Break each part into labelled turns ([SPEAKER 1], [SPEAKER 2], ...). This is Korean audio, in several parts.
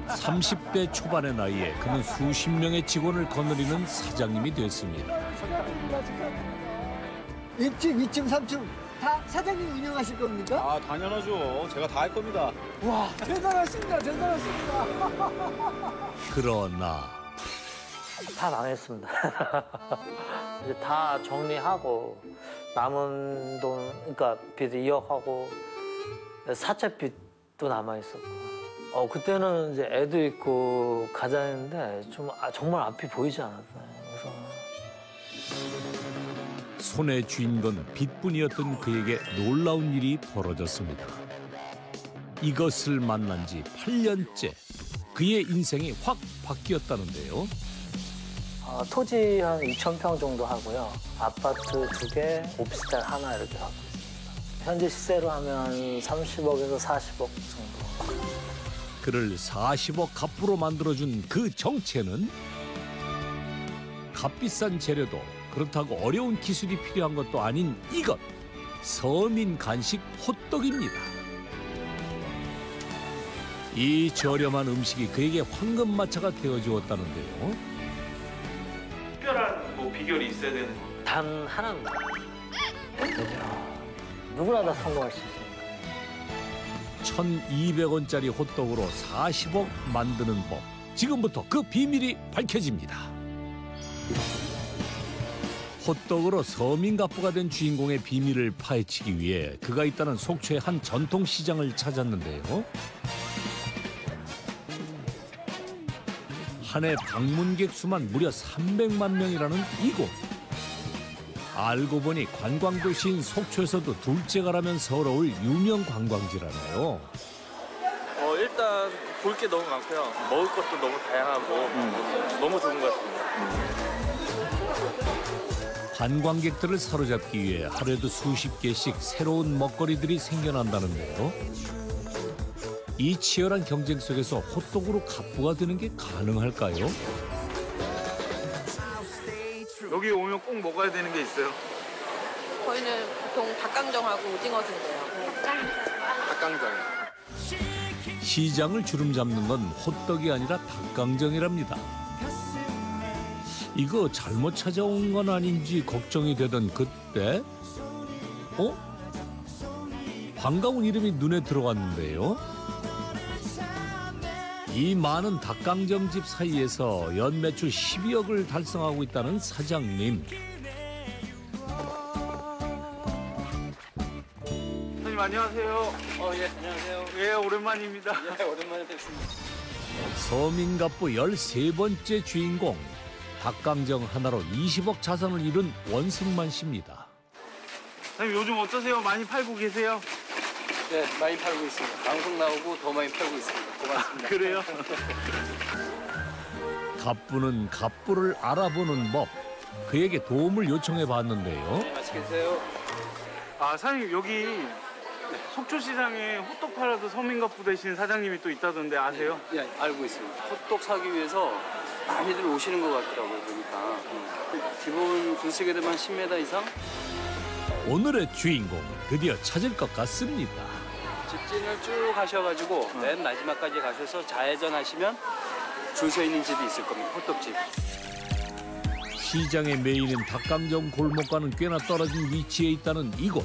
[SPEAKER 1] 30대 초반의 나이에 그는 수십 명의 직원을 거느리는 사장님이 됐습니다.
[SPEAKER 2] 1층, 2층, 3층 다 사장님 운영하실 겁니까?
[SPEAKER 3] 아, 당연하죠. 제가 다 할 겁니다.
[SPEAKER 2] 와, 대단하십니다. 대단하십니다.
[SPEAKER 1] 그러나
[SPEAKER 4] 다 망했습니다. 이제 다 정리하고 남은 돈, 그러니까 빚 2억하고 사채빚도 남아 있었고. 그때는 이제 애도 있고 가장인데 좀 정말 앞이 보이지 않았어요. 그래서
[SPEAKER 1] 손에 쥔 건 빚뿐이었던 그에게 놀라운 일이 벌어졌습니다. 이것을 만난 지 8년째 그의 인생이 확 바뀌었다는데요.
[SPEAKER 4] 토지 한 2,000평 정도 하고요. 아파트 2개, 오피스텔 하나 이렇게 하고 있습니다. 현재 시세로 하면 30억에서 40억 정도.
[SPEAKER 1] 그를 40억 갑부로 만들어준 그 정체는 값비싼 재료도 그렇다고 어려운 기술이 필요한 것도 아닌 이것, 서민 간식 호떡입니다. 이 저렴한 음식이 그에게 황금마차가 되어주었다는데요.
[SPEAKER 5] 특별한 뭐 비결이 있어야 되는 거.
[SPEAKER 4] 단 하나입니다. 누구나 다 성공할 수 있습니다.
[SPEAKER 1] 1,200원짜리 호떡으로 40억 만드는 법. 지금부터 그 비밀이 밝혀집니다. 호떡으로 서민 갑부가 된 주인공의 비밀을 파헤치기 위해 그가 있다는 속초의 한 전통시장을 찾았는데요. 한 해 방문객 수만 무려 300만 명이라는 이곳. 알고 보니 관광도시인 속초에서도 둘째가라면 서러울 유명 관광지라네요.
[SPEAKER 5] 일단 볼 게 너무 많고요. 먹을 것도 너무 다양하고 너무 좋은 것 같습니다.
[SPEAKER 1] 관광객들을 사로잡기 위해 하루에도 수십 개씩 새로운 먹거리들이 생겨난다는데요. 이 치열한 경쟁 속에서 호떡으로 갑부가 되는 게 가능할까요?
[SPEAKER 5] 여기 오면 꼭 먹어야 되는 게 있어요.
[SPEAKER 6] 저희는 보통 닭강정하고 오징어 순대요.
[SPEAKER 5] 닭강정이요.
[SPEAKER 1] 시장을 주름 잡는 건 호떡이 아니라 닭강정이랍니다. 이거 잘못 찾아온 건 아닌지 걱정이 되던 그때 반가운 이름이 눈에 들어왔는데요. 이 많은 닭강정집 사이에서 연매출 12억을 달성하고 있다는 사장님.
[SPEAKER 5] 선생님 안녕하세요.
[SPEAKER 4] 예, 안녕하세요.
[SPEAKER 5] 예, 오랜만입니다.
[SPEAKER 4] 예, 오랜만에 뵙습니다.
[SPEAKER 1] 서민갑부 13번째 주인공. 닭강정 하나로 20억 자산을 이룬 원승만 씨입니다.
[SPEAKER 5] 선생님 요즘 어떠세요? 많이 팔고 계세요?
[SPEAKER 4] 네, 많이 팔고 있습니다. 방송 나오고 더 많이 팔고 있습니다. 고맙습니다.
[SPEAKER 5] 그래요?
[SPEAKER 1] 갑부는 갑부를 알아보는 법. 그에게 도움을 요청해 봤는데요.
[SPEAKER 4] 네, 맛있게 드세요.
[SPEAKER 5] 아, 사장님 여기 속초시장에 호떡 팔아도 서민갑부 되신 사장님이 또 있다던데 아세요?
[SPEAKER 7] 예, 알고 있습니다. 호떡 사기 위해서 많이들 오시는 것 같더라고요, 보니까. 기본 분수계대만 10m 이상?
[SPEAKER 1] 오늘의 주인공 드디어 찾을 것 같습니다.
[SPEAKER 7] 직진을 쭉 하셔가지고 맨 마지막까지 가셔서 좌회전 하시면 줄 서 있는 집이 있을 겁니다, 호떡집.
[SPEAKER 1] 시장의 메인인 닭강정 골목과는 꽤나 떨어진 위치에 있다는 이곳.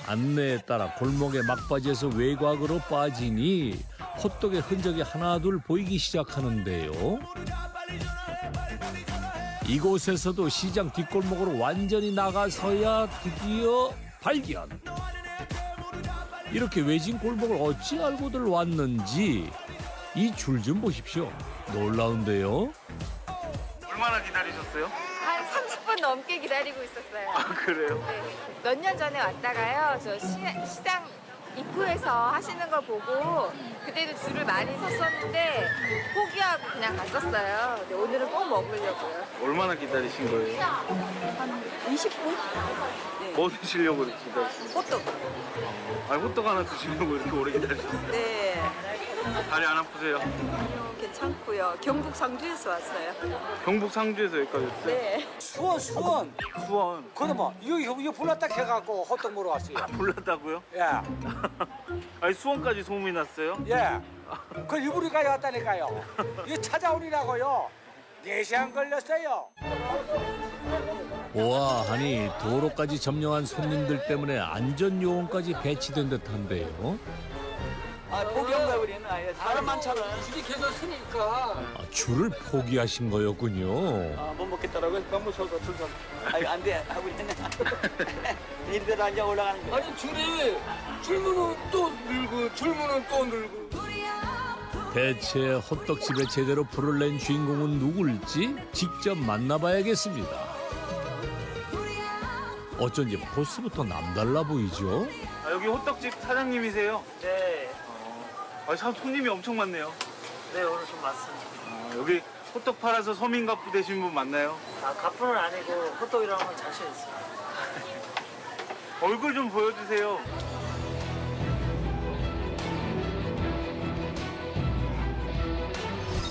[SPEAKER 1] 안내에 따라 골목의 막바지에서 외곽으로 빠지니 호떡의 흔적이 하나둘 보이기 시작하는데요. 이곳에서도 시장 뒷골목으로 완전히 나가서야 드디어 발견. 이렇게 외진 골목을 어찌 알고들 왔는지 이 줄 좀 보십시오. 놀라운데요.
[SPEAKER 5] 얼마나 기다리셨어요?
[SPEAKER 6] 한 30분 넘게 기다리고 있었어요.
[SPEAKER 5] 아, 그래요?
[SPEAKER 6] 네. 몇 년 전에 왔다가요. 저 시장 입구에서 하시는 걸 보고 그때도 줄을 많이 섰었는데 포기하고 그냥 갔었어요. 근데 오늘은 꼭 먹으려고요.
[SPEAKER 5] 얼마나 기다리신 거예요?
[SPEAKER 6] 한 20분
[SPEAKER 5] 뭐 드시려고 이렇게 기다리시나요?
[SPEAKER 8] 호떡.
[SPEAKER 5] 아니 호떡 하나 드시려고 이렇게 오래 기다리셨어요?
[SPEAKER 8] 네.
[SPEAKER 5] 다리 안 아프세요?
[SPEAKER 8] 괜찮고요. 경북 상주에서 왔어요.
[SPEAKER 5] 경북 상주에서 여기까지 왔어요?
[SPEAKER 8] 네.
[SPEAKER 9] 수원.
[SPEAKER 5] 수원.
[SPEAKER 9] 그러면 이거 불났다 해갖고 호떡 먹으러 왔어요.
[SPEAKER 5] 몰랐다고요?
[SPEAKER 9] 예,
[SPEAKER 5] 아니 수원까지 소문이 났어요?
[SPEAKER 9] 예. 그 일부러까지 왔다니까요. 이거 찾아오리라고요. 4시간 걸렸어요.
[SPEAKER 1] 보아하니 도로까지 점령한 손님들 때문에 안전요원까지 배치된 듯한데요.
[SPEAKER 9] 포기한 거야 우리는. 사람 많잖아. 줄이 계속 서니까.
[SPEAKER 1] 줄을 포기하신 거였군요.
[SPEAKER 9] 못 먹겠다라고 해서 너무 서서 줄 서. 아니 안 돼. 하고 있네. 이리대로 앉아 올라가는 거야. 아니 줄무는 또 늘고 줄무는 또 늘고.
[SPEAKER 1] 대체 호떡집에 제대로 불을 낸 주인공은 누굴지 직접 만나봐야겠습니다. 어쩐지 포스부터 남달라 보이죠?
[SPEAKER 5] 아, 여기 호떡집 사장님이세요?
[SPEAKER 4] 네,
[SPEAKER 5] 아, 참 손님이 엄청 많네요.
[SPEAKER 4] 네 오늘 좀 많습니다.
[SPEAKER 5] 아, 여기 호떡 팔아서 서민갑부 되신 분 맞나요?
[SPEAKER 4] 아, 가뿐은 아니고 호떡이라는 건 자신 있어요.
[SPEAKER 5] 얼굴 좀 보여주세요.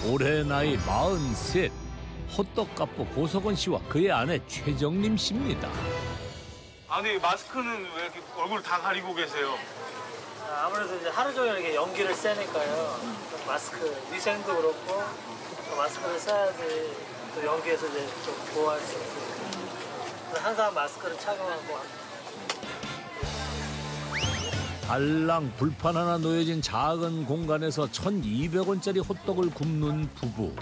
[SPEAKER 1] 올해 나이 43, 호떡갑부 고석원 씨와 그의 아내 최정림 씨입니다.
[SPEAKER 5] 아니 마스크는 왜 이렇게 얼굴 다 가리고 계세요?
[SPEAKER 4] 아무래도 이제 하루 종일 이렇게 연기를 쐬니까요. 좀 마스크 위생도 그렇고 또 마스크를 써야지 또 연기에서 이제 좀 보호할 수 있고. 그래서 항상 마스크를 착용하고 합니다.
[SPEAKER 1] 달랑 불판 하나 놓여진 작은 공간에서 1,200원짜리 호떡을 굽는 부부.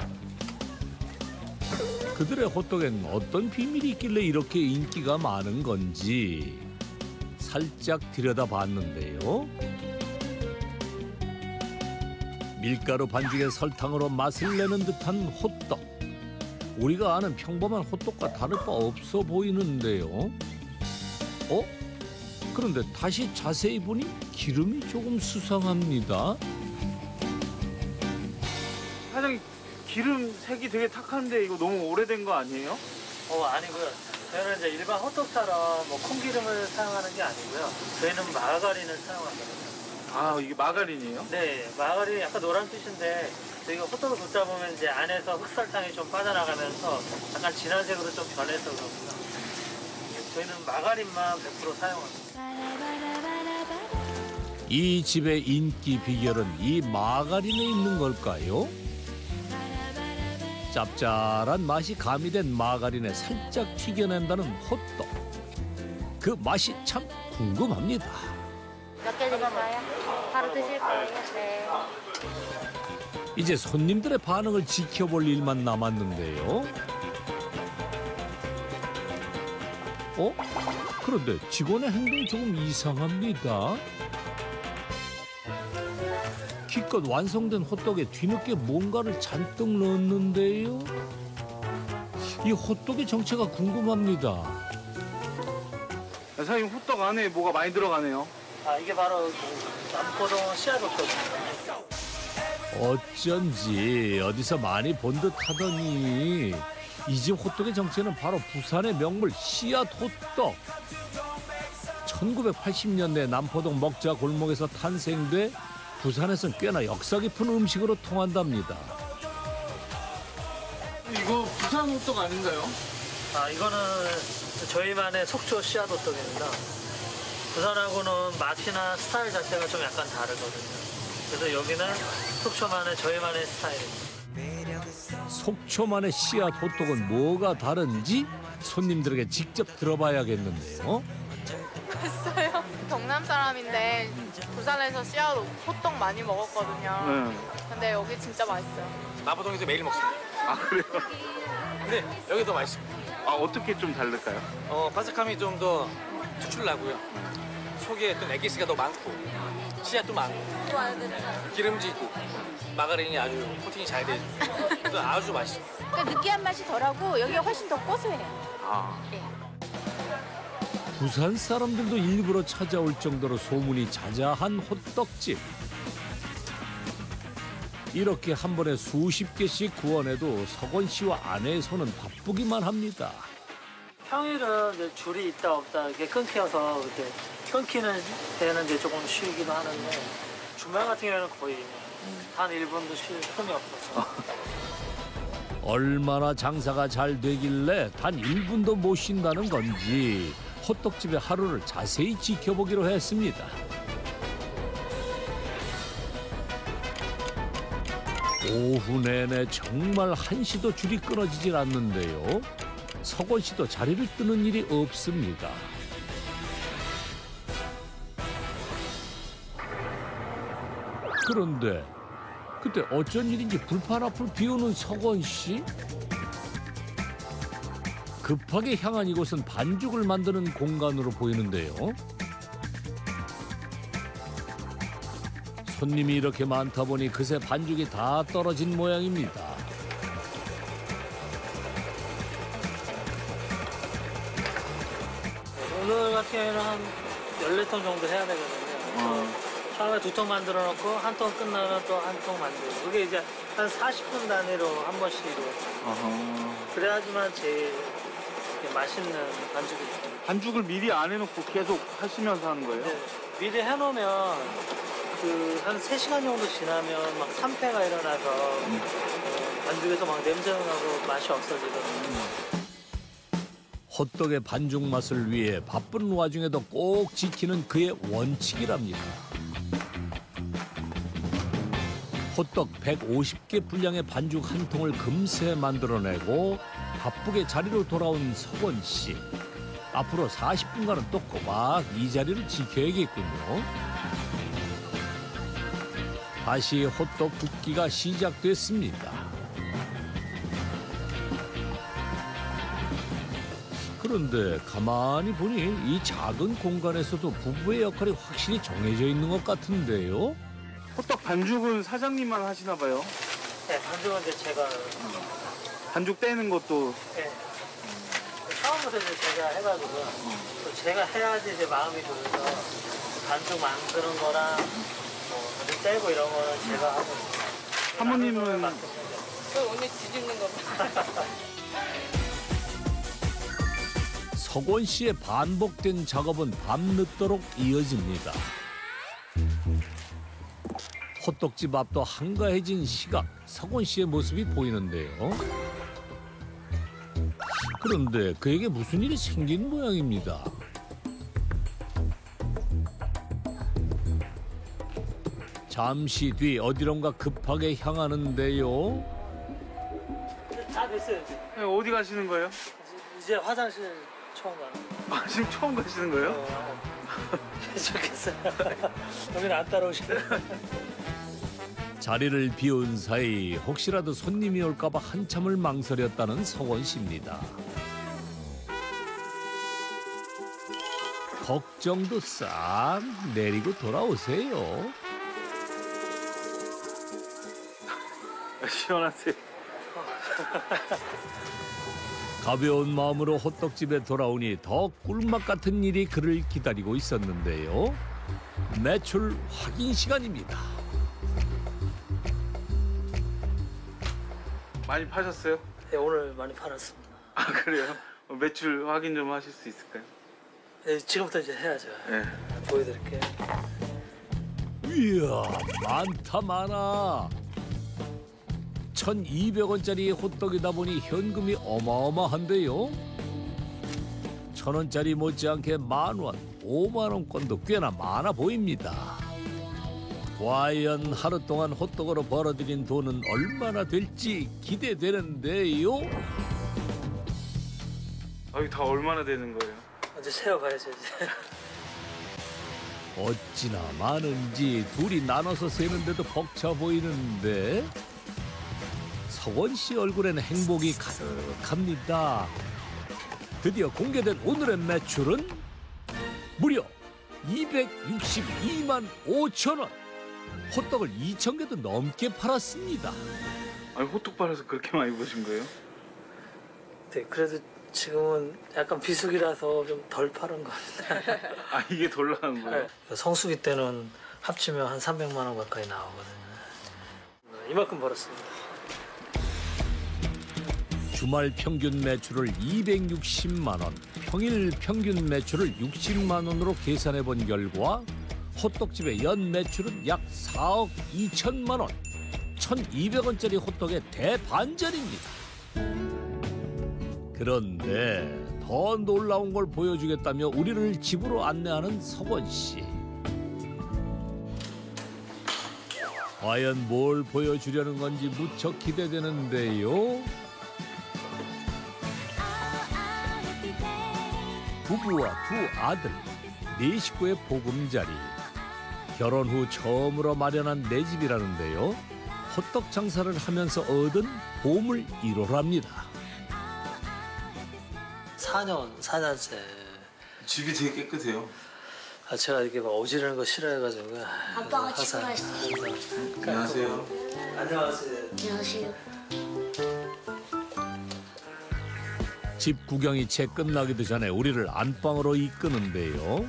[SPEAKER 1] 그들의 호떡엔 어떤 비밀이 있길래 이렇게 인기가 많은 건지 살짝 들여다봤는데요. 밀가루 반죽에 설탕으로 맛을 내는 듯한 호떡. 우리가 아는 평범한 호떡과 다를 바 없어 보이는데요. 그런데 다시 자세히 보니 기름이 조금 수상합니다.
[SPEAKER 5] 사장님 기름 색이 되게 탁한데 이거 너무 오래된 거 아니에요?
[SPEAKER 4] 아니고요. 저희는 이제 일반 호떡처럼 뭐 콩기름을 사용하는 게 아니고요. 저희는 마가린을 사용하거든요.
[SPEAKER 5] 아 이게 마가린이에요?
[SPEAKER 4] 네, 마가린이 약간 노란 뜻인데 저희가 호떡을 굽다 보면 이제 안에서 흑설탕이 좀 빠져나가면서 약간 진한 색으로 좀 변해서 그렇고요. 저희는 마가린만 100% 사용합니다.
[SPEAKER 1] 이 집의 인기 비결은 이 마가린에 있는 걸까요? 짭짤한 맛이 가미된 마가린에 살짝 튀겨낸다는 호떡. 그 맛이 참 궁금합니다.
[SPEAKER 10] 몇 개 드릴까요? 바로 드실 거예요? 네.
[SPEAKER 1] 이제 손님들의 반응을 지켜볼 일만 남았는데요. 그런데 직원의 행동이 조금 이상합니다. 기껏 완성된 호떡에 뒤늦게 뭔가를 잔뜩 넣었는데요. 이 호떡의 정체가 궁금합니다.
[SPEAKER 5] 사장님 호떡 안에 뭐가 많이 들어가네요.
[SPEAKER 4] 이게 바로 남포동 씨앗 호떡입니다.
[SPEAKER 1] 어쩐지 어디서 많이 본 듯 하더니 이 집 호떡의 정체는 바로 부산의 명물 씨앗 호떡. 1980년대 남포동 먹자 골목에서 탄생돼 부산에서는 꽤나 역사 깊은 음식으로 통한답니다.
[SPEAKER 5] 이거 부산 호떡 아닌가요?
[SPEAKER 4] 이거는 저희만의 속초 씨앗 호떡입니다. 부산하고는 맛이나 스타일 자체가 좀 약간 다르거든요. 그래서 여기는 속초만의 저희만의 스타일입니다.
[SPEAKER 1] 속초만의 씨앗 호떡은 뭐가 다른지 손님들에게 직접 들어봐야겠는데요.
[SPEAKER 6] 됐어요. 경남 사람인데 부산에서 씨앗 호떡 많이 먹었거든요.
[SPEAKER 5] 네.
[SPEAKER 6] 근데 여기 진짜 맛있어요.
[SPEAKER 3] 마포동에서 매일 먹습니다.
[SPEAKER 5] 아 그래요?
[SPEAKER 3] 근데 여기 더 맛있습니다.
[SPEAKER 5] 어떻게 좀 다를까요?
[SPEAKER 3] 바삭함이 좀 더 추출나고요. 속에 또 에기스가 더 많고 씨앗도 많고 기름지고 마가린이 아주 코팅이 잘 돼 있고 그래서 아주 맛있어요.
[SPEAKER 10] 그러니까 느끼한 맛이 덜하고 여기가 훨씬 더 고소해요.
[SPEAKER 1] 부산 사람들도 일부러 찾아올 정도로 소문이 자자한 호떡집. 이렇게 한 번에 수십 개씩 구워내도 석원 씨와 아내의 손은 바쁘기만 합니다.
[SPEAKER 4] 평일은 이제 줄이 있다 없다 이렇게 끊겨서 그때 끊기는 데는 이제 조금 쉬기도 하는데 주말 같은 경우에는 거의 단 1분도 쉴 틈이 없어서.
[SPEAKER 1] 얼마나 장사가 잘 되길래 단 1분도 못 쉰다는 건지 호떡집의 하루를 자세히 지켜보기로 했습니다. 오후 내내 정말 한시도 줄이 끊어지질 않는데요. 석원 씨도 자리를 뜨는 일이 없습니다. 그런데 그때 어쩐 일인지 불판 앞을 비우는 석원 씨? 급하게 향한 이곳은 반죽을 만드는 공간으로 보이는데요. 손님이 이렇게 많다 보니 그새 반죽이 다 떨어진 모양입니다.
[SPEAKER 4] 오늘 같은 경우에는 한 14통 정도 해야 되거든요. 처음에 2통 만들어 놓고 한 통 끝나면 또 한 통 만들고 그게 이제 한 40분 단위로 한 번씩 이루어져요. 그래야지만 제일 맛있는 반죽이 돼요.
[SPEAKER 5] 반죽을 미리 안 해놓고 계속 하시면서 하는 거예요?
[SPEAKER 4] 네, 미리 해놓으면 그 한 3시간 정도 지나면 막 산패가 일어나서 반죽에서 막 냄새가 나고 맛이 없어지거든요.
[SPEAKER 1] 호떡의 반죽 맛을 위해 바쁜 와중에도 꼭 지키는 그의 원칙이랍니다. 호떡 150개 분량의 반죽 한 통을 금세 만들어내고 바쁘게 자리로 돌아온 석원 씨. 앞으로 40분간은 또 꼬박 이 자리를 지켜야겠군요. 다시 호떡 굽기가 시작됐습니다. 그런데 가만히 보니 이 작은 공간에서도 부부의 역할이 확실히 정해져 있는 것 같은데요.
[SPEAKER 5] 호떡 반죽은 사장님만 하시나 봐요?
[SPEAKER 4] 네, 반죽은 이제 제가
[SPEAKER 5] 반죽 떼는 것도
[SPEAKER 4] 네. 처음부터 이제 제가 해가지고 또 제가 해야지 이제 마음이 들어서 반죽 만드는 거랑 뭐 반죽 떼고 이런 거는 제가 하고
[SPEAKER 5] 사모님은
[SPEAKER 6] 오늘 뒤집는 겁니다.
[SPEAKER 1] 석원 씨의 반복된 작업은 밤늦도록 이어집니다. 호떡집 앞도 한가해진 시각, 석원 씨의 모습이 보이는데요. 그런데 그에게 무슨 일이 생긴 모양입니다. 잠시 뒤 어디론가 급하게 향하는데요.
[SPEAKER 4] 다 됐어요 이제.
[SPEAKER 5] 네, 어디 가시는 거예요?
[SPEAKER 4] 이제 화장실 처음 가는
[SPEAKER 5] 아, 지금 처음 가시는 거예요?
[SPEAKER 4] 거예요. 좋겠어요. 여기는 안 따라오시네.
[SPEAKER 1] 자리를 비운 사이 혹시라도 손님이 올까봐 한참을 망설였다는 석원 씨입니다. 걱정도 싹 내리고 돌아오세요.
[SPEAKER 5] 시원하세요.
[SPEAKER 1] 가벼운 마음으로 호떡집에 돌아오니 더 꿀맛 같은 일이 그를 기다리고 있었는데요. 매출 확인 시간입니다.
[SPEAKER 5] 많이 파셨어요?
[SPEAKER 4] 네, 오늘 많이 팔았습니다.
[SPEAKER 5] 아, 그래요? 매출 확인 좀 하실 수 있을까요?
[SPEAKER 4] 네, 지금부터 이제 해야죠.
[SPEAKER 5] 네.
[SPEAKER 4] 보여드릴게요.
[SPEAKER 1] 이야, 많다 많아. 1,200원짜리 호떡이다 보니 현금이 어마어마한데요. 1,000원짜리 못지않게 10,000원, 50,000원권도 꽤나 많아 보입니다. 과연 하루 동안 호떡으로 벌어들인 돈은 얼마나 될지 기대되는데요.
[SPEAKER 5] 이거 다 얼마나 되는 거예요?
[SPEAKER 4] 이제 세어봐야죠 이제.
[SPEAKER 1] 어찌나 많은지 둘이 나눠서 세는데도 벅차 보이는데 석원 씨 얼굴에는 행복이 가득합니다. 드디어 공개된 오늘의 매출은 무려 262만 5천 원. 호떡을 2,000개도 넘게 팔았습니다.
[SPEAKER 5] 아니, 호떡 팔아서 그렇게 많이 버신 거예요?
[SPEAKER 4] 네, 그래도 지금은 약간 비수기라서 좀 덜 파는 것 같아요.
[SPEAKER 5] 아, 이게 덜 나는 거예요?
[SPEAKER 4] 네. 성수기 때는 합치면 한 300만 원 가까이 나오거든요. 이만큼 벌었습니다.
[SPEAKER 1] 주말 평균 매출을 260만 원, 평일 평균 매출을 60만 원으로 계산해 본 결과 호떡집의 연 매출은 약 4억 2천만 원. 1,200원짜리 호떡의 대반전입니다. 그런데 더 놀라운 걸 보여주겠다며 우리를 집으로 안내하는 석원 씨. 과연 뭘 보여주려는 건지 무척 기대되는데요. 부부와 두 아들, 네 식구의 보금자리. 결혼 후 처음으로 마련한 내 집이라는데요. 호떡 장사를 하면서 얻은 보물 1호랍니다.
[SPEAKER 4] 4년째.
[SPEAKER 5] 집이 되게 깨끗해요.
[SPEAKER 4] 제가 이렇게 막 어지르는 거 싫어해가지고.
[SPEAKER 10] 아빠가 집으로 했어.
[SPEAKER 5] 안녕하세요.
[SPEAKER 4] 안녕하세요.
[SPEAKER 10] 안녕하세요.
[SPEAKER 1] 집 구경이 채 끝나기도 전에 우리를 안방으로 이끄는데요.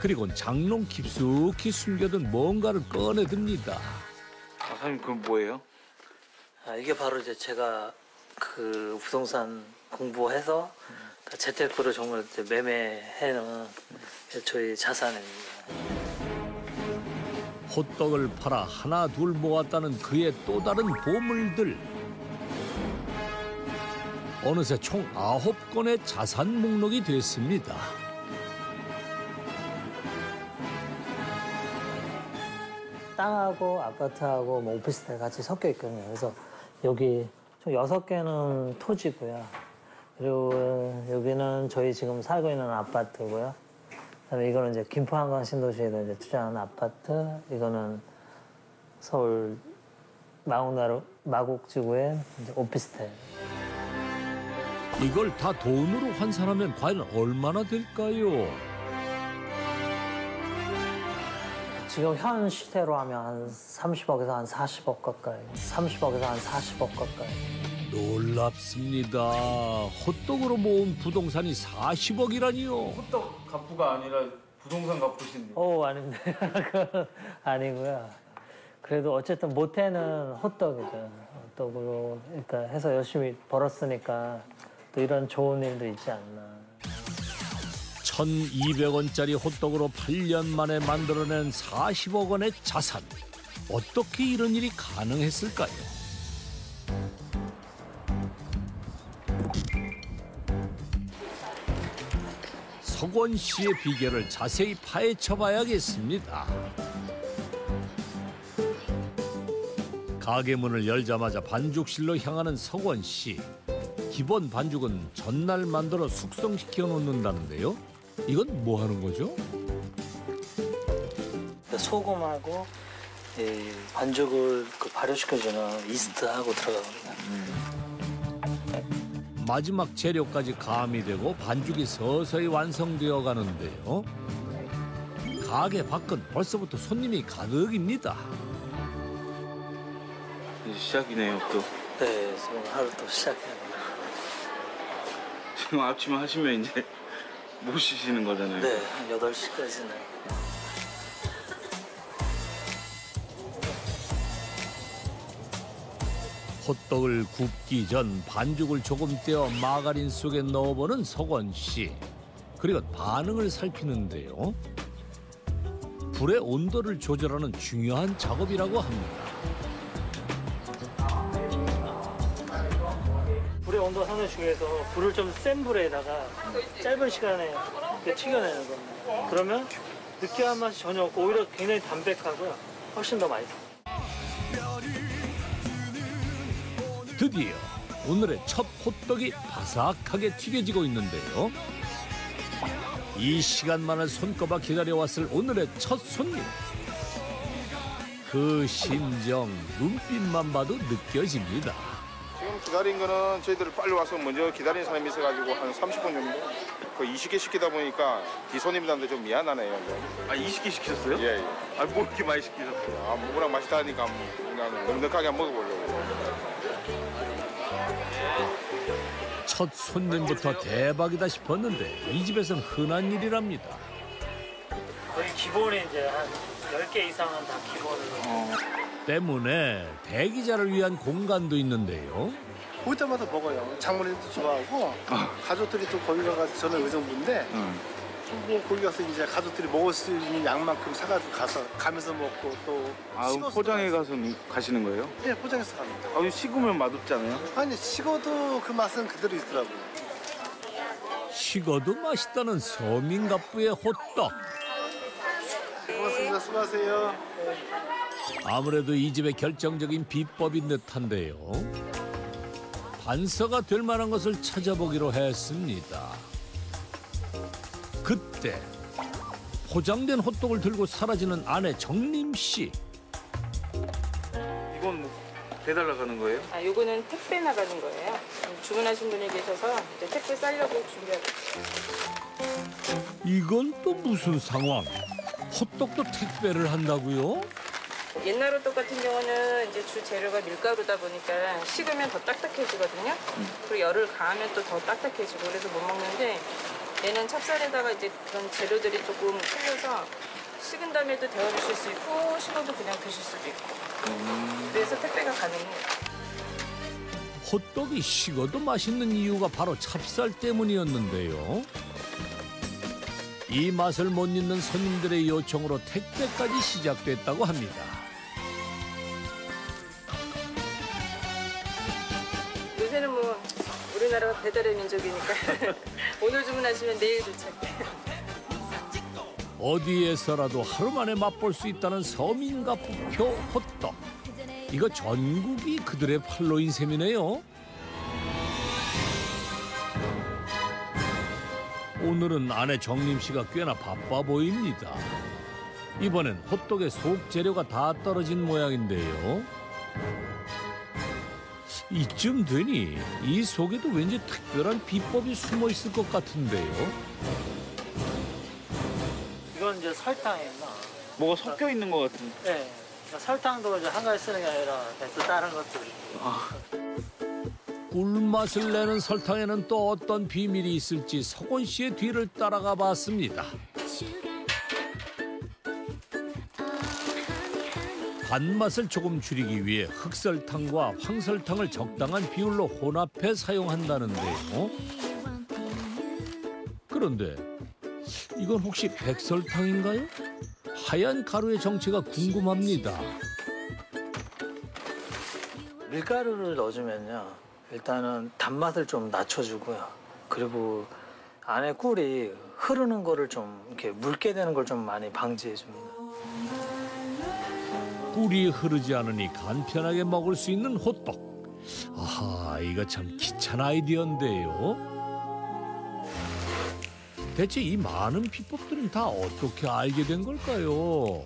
[SPEAKER 1] 그리고 장롱 깊숙이 숨겨둔 뭔가를 꺼내듭니다.
[SPEAKER 5] 사장님 그건 뭐예요?
[SPEAKER 4] 이게 바로 이제 제가 그 부동산 공부해서 재테크로 정말 이제 매매해놓은 저희 자산입니다.
[SPEAKER 1] 호떡을 팔아 하나 둘 모았다는 그의 또 다른 보물들. 어느새 총 9건의 자산 목록이 됐습니다.
[SPEAKER 4] 땅하고 아파트하고 뭐 오피스텔 같이 섞여 있거든요. 그래서 여기 총 6개는 토지고요. 그리고 여기는 저희 지금 살고 있는 아파트고요. 그다음에 이거는 이제 김포 한강 신도시에도 이제 투자한 아파트. 이거는 서울 마곡지구의 이제 오피스텔.
[SPEAKER 1] 이걸 다 돈으로 환산하면 과연 얼마나 될까요?
[SPEAKER 4] 지금 현 시세로 하면 한 30억에서 한 40억 가까이. 30억에서 한 40억 가까이.
[SPEAKER 1] 놀랍습니다. 호떡으로 모은 부동산이 40억이라니요.
[SPEAKER 5] 호떡 갑부가 아니라 부동산 갑부신데.
[SPEAKER 4] 아닙니다. 그건 아니고요. 그래도 어쨌든 모태는 호떡이죠. 호떡으로 그러니까 해서 열심히 벌었으니까 또 이런 좋은 일도 있지 않나.
[SPEAKER 1] 1,200원짜리 호떡으로 8년 만에 만들어낸 40억 원의 자산. 어떻게 이런 일이 가능했을까요? 석원 씨의 비결을 자세히 파헤쳐 봐야겠습니다. 가게 문을 열자마자 반죽실로 향하는 석원 씨. 기본 반죽은 전날 만들어 숙성시켜 놓는다는데요. 이건 뭐 하는 거죠?
[SPEAKER 4] 소금하고 이 반죽을 그 발효시켜주는 이스트하고 들어갑니다.
[SPEAKER 1] 마지막 재료까지 가미되고 반죽이 서서히 완성되어 가는데요. 가게 밖은 벌써부터 손님이 가득입니다.
[SPEAKER 5] 이제 시작이네요 또.
[SPEAKER 4] 네, 지금 하루 또 시작해요.
[SPEAKER 5] 지금 아침에 하시면 이제 못 쉬시는 거잖아요.
[SPEAKER 4] 네, 한 8시까지는.
[SPEAKER 1] 호떡을 굽기 전 반죽을 조금 떼어 마가린 속에 넣어보는 석원 씨. 그리고 반응을 살피는데요. 불의 온도를 조절하는 중요한 작업이라고 합니다.
[SPEAKER 4] 불의 온도가 상당히 중요해서 불을 좀 센 불에다가 짧은 시간에 이렇게 튀겨내는 겁니다. 그러면 느끼한 맛이 전혀 없고 오히려 굉장히 담백하고요. 훨씬 더 맛있어요.
[SPEAKER 1] 드디어 오늘의 첫 호떡이 바삭하게 튀겨지고 있는데요. 이 시간만을 손꼽아 기다려왔을 오늘의 첫 손님. 그 심정 눈빛만 봐도 느껴집니다.
[SPEAKER 11] 지금 기다린 거는 저희들 빨리 와서 먼저 기다린 사람이 있어가지고 한 30분 정도? 그 20개 시키다 보니까 뒤손님들한테 좀 미안하네요.
[SPEAKER 5] 아 20개 시키셨어요?
[SPEAKER 11] 예.
[SPEAKER 5] 뭐 이렇게 많이 시키셨어요?
[SPEAKER 11] 무구랑 맛있다니까 그냥 넉넉하게 한번 먹어보려고.
[SPEAKER 1] 첫 손님부터 대박이다 싶었는데 이 집에선 흔한 일이랍니다.
[SPEAKER 4] 거의 기본이 이제 한 10개 이상은 다 기본으로.
[SPEAKER 1] 때문에 대기자를 위한 공간도 있는데요.
[SPEAKER 12] 볼 때마다 먹어요. 장모님도 좋아하고 가족들이 또 거기 가서 저는 의정부인데 뭐 거기 가서 이제 가족들이 먹을 수 있는 양만큼 사가지고 가면서 먹고 또
[SPEAKER 5] 포장해 가서 가시는 거예요?
[SPEAKER 12] 네, 포장해서 갑니다.
[SPEAKER 5] 식으면 맛없지 않아요?
[SPEAKER 12] 아니 식어도 그 맛은 그대로 있더라고요.
[SPEAKER 1] 식어도 맛있다는 서민갑부의 호떡.
[SPEAKER 12] 고맙습니다. 수고하세요.
[SPEAKER 1] 아무래도 이 집의 결정적인 비법인 듯한데요. 반서가 될 만한 것을 찾아보기로 했습니다. 그때 포장된 호떡을 들고 사라지는 아내 정림 씨.
[SPEAKER 5] 이건 뭐 배달 나가는 거예요?
[SPEAKER 13] 아, 요거는 택배 나가는 거예요. 주문하신 분이 계셔서 이제 택배 싸려고 준비하고 있어요.
[SPEAKER 1] 이건 또 무슨 상황? 호떡도 택배를 한다고요?
[SPEAKER 13] 옛날 호떡 같은 경우는 이제 주 재료가 밀가루다 보니까 식으면 더 딱딱해지거든요. 그리고 열을 가하면 또 더 딱딱해지고 그래서 못 먹는데 얘는 찹쌀에다가 이제 그런 재료들이 조금 틀려서 식은 다음에도 데워 드실 수 있고 식어도 그냥 드실 수도 있고 그래서 택배가 가능해요.
[SPEAKER 1] 호떡이 식어도 맛있는 이유가 바로 찹쌀 때문이었는데요. 이 맛을 못 잊는 손님들의 요청으로 택배까지 시작됐다고 합니다.
[SPEAKER 13] 요새는 뭐 우리나라가 배달의 민족이니까 오늘 주문하시면 내일 도착해.
[SPEAKER 1] 어디에서라도 하루 만에 맛볼 수 있다는 서민갑부표 호떡. 이거 전국이 그들의 팔로인 셈이네요. 오늘은 아내 정림 씨가 꽤나 바빠 보입니다. 이번엔 호떡의 속 재료가 다 떨어진 모양인데요. 이쯤 되니 이 속에도 왠지 특별한 비법이 숨어 있을 것 같은데요.
[SPEAKER 4] 이건 이제 설탕이에요.
[SPEAKER 5] 뭐가 섞여 있는 것 같은데.
[SPEAKER 4] 네. 그러니까 설탕도 이제 한 가지 쓰는 게 아니라 또 다른 것들이.
[SPEAKER 1] 꿀맛을 내는 설탕에는 또 어떤 비밀이 있을지 석원 씨의 뒤를 따라가 봤습니다. 단맛을 조금 줄이기 위해 흑설탕과 황설탕을 적당한 비율로 혼합해 사용한다는데요. 그런데 이건 혹시 백설탕인가요? 하얀 가루의 정체가 궁금합니다.
[SPEAKER 4] 밀가루를 넣어주면요. 일단은 단맛을 좀 낮춰주고요. 그리고 안에 꿀이 흐르는 거를 좀 이렇게 묽게 되는 걸 좀 많이 방지해줍니다.
[SPEAKER 1] 꿀이 흐르지 않으니 간편하게 먹을 수 있는 호떡. 아하, 이거 참 기찬 아이디어인데요. 대체 이 많은 비법들은 다 어떻게 알게 된 걸까요?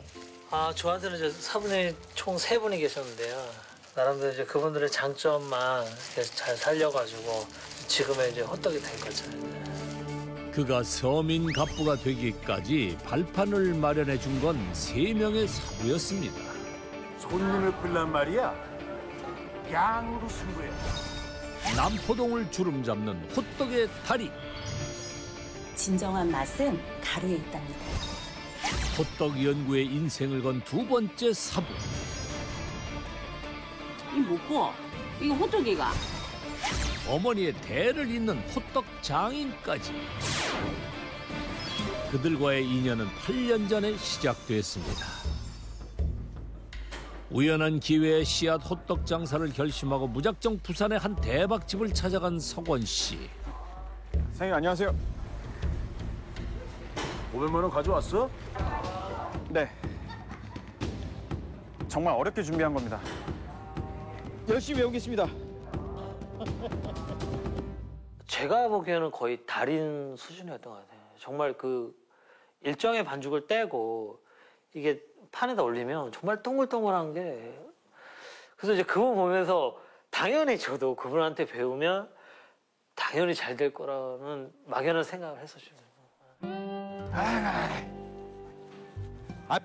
[SPEAKER 4] 저한테는 이제 사부님이 총 3분이 계셨는데요. 나름대로 이제 그분들의 장점만 잘 살려가지고 지금의 이제 호떡이 된 거죠.
[SPEAKER 1] 그가 서민 갑부가 되기까지 발판을 마련해 준 건 3명의 사부였습니다.
[SPEAKER 14] 손님을 끌란 말이야. 양으로 승부해.
[SPEAKER 1] 남포동을 주름 잡는 호떡의 달인.
[SPEAKER 15] 진정한 맛은 가루에 있답니다.
[SPEAKER 1] 호떡 연구에 인생을 건 2번째 사부.
[SPEAKER 15] 이 뭐고? 이거 호떡이가?
[SPEAKER 1] 어머니의 대를 잇는 호떡 장인까지. 그들과의 인연은 8년 전에 시작됐습니다. 우연한 기회에 씨앗 호떡 장사를 결심하고 무작정 부산의 한 대박집을 찾아간 석원 씨.
[SPEAKER 14] 사장님 안녕하세요. 500만 원 가져왔어? 네. 정말 어렵게 준비한 겁니다. 열심히 외우겠습니다.
[SPEAKER 4] 제가 보기에는 거의 달인 수준이었던 것 같아요. 정말 그 일정의 반죽을 떼고 이게 판에다 올리면 정말 동글동글한 게. 그래서 이제 그분 보면서 당연히 저도 그분한테 배우면 당연히 잘 될 거라는 막연한 생각을 했었죠.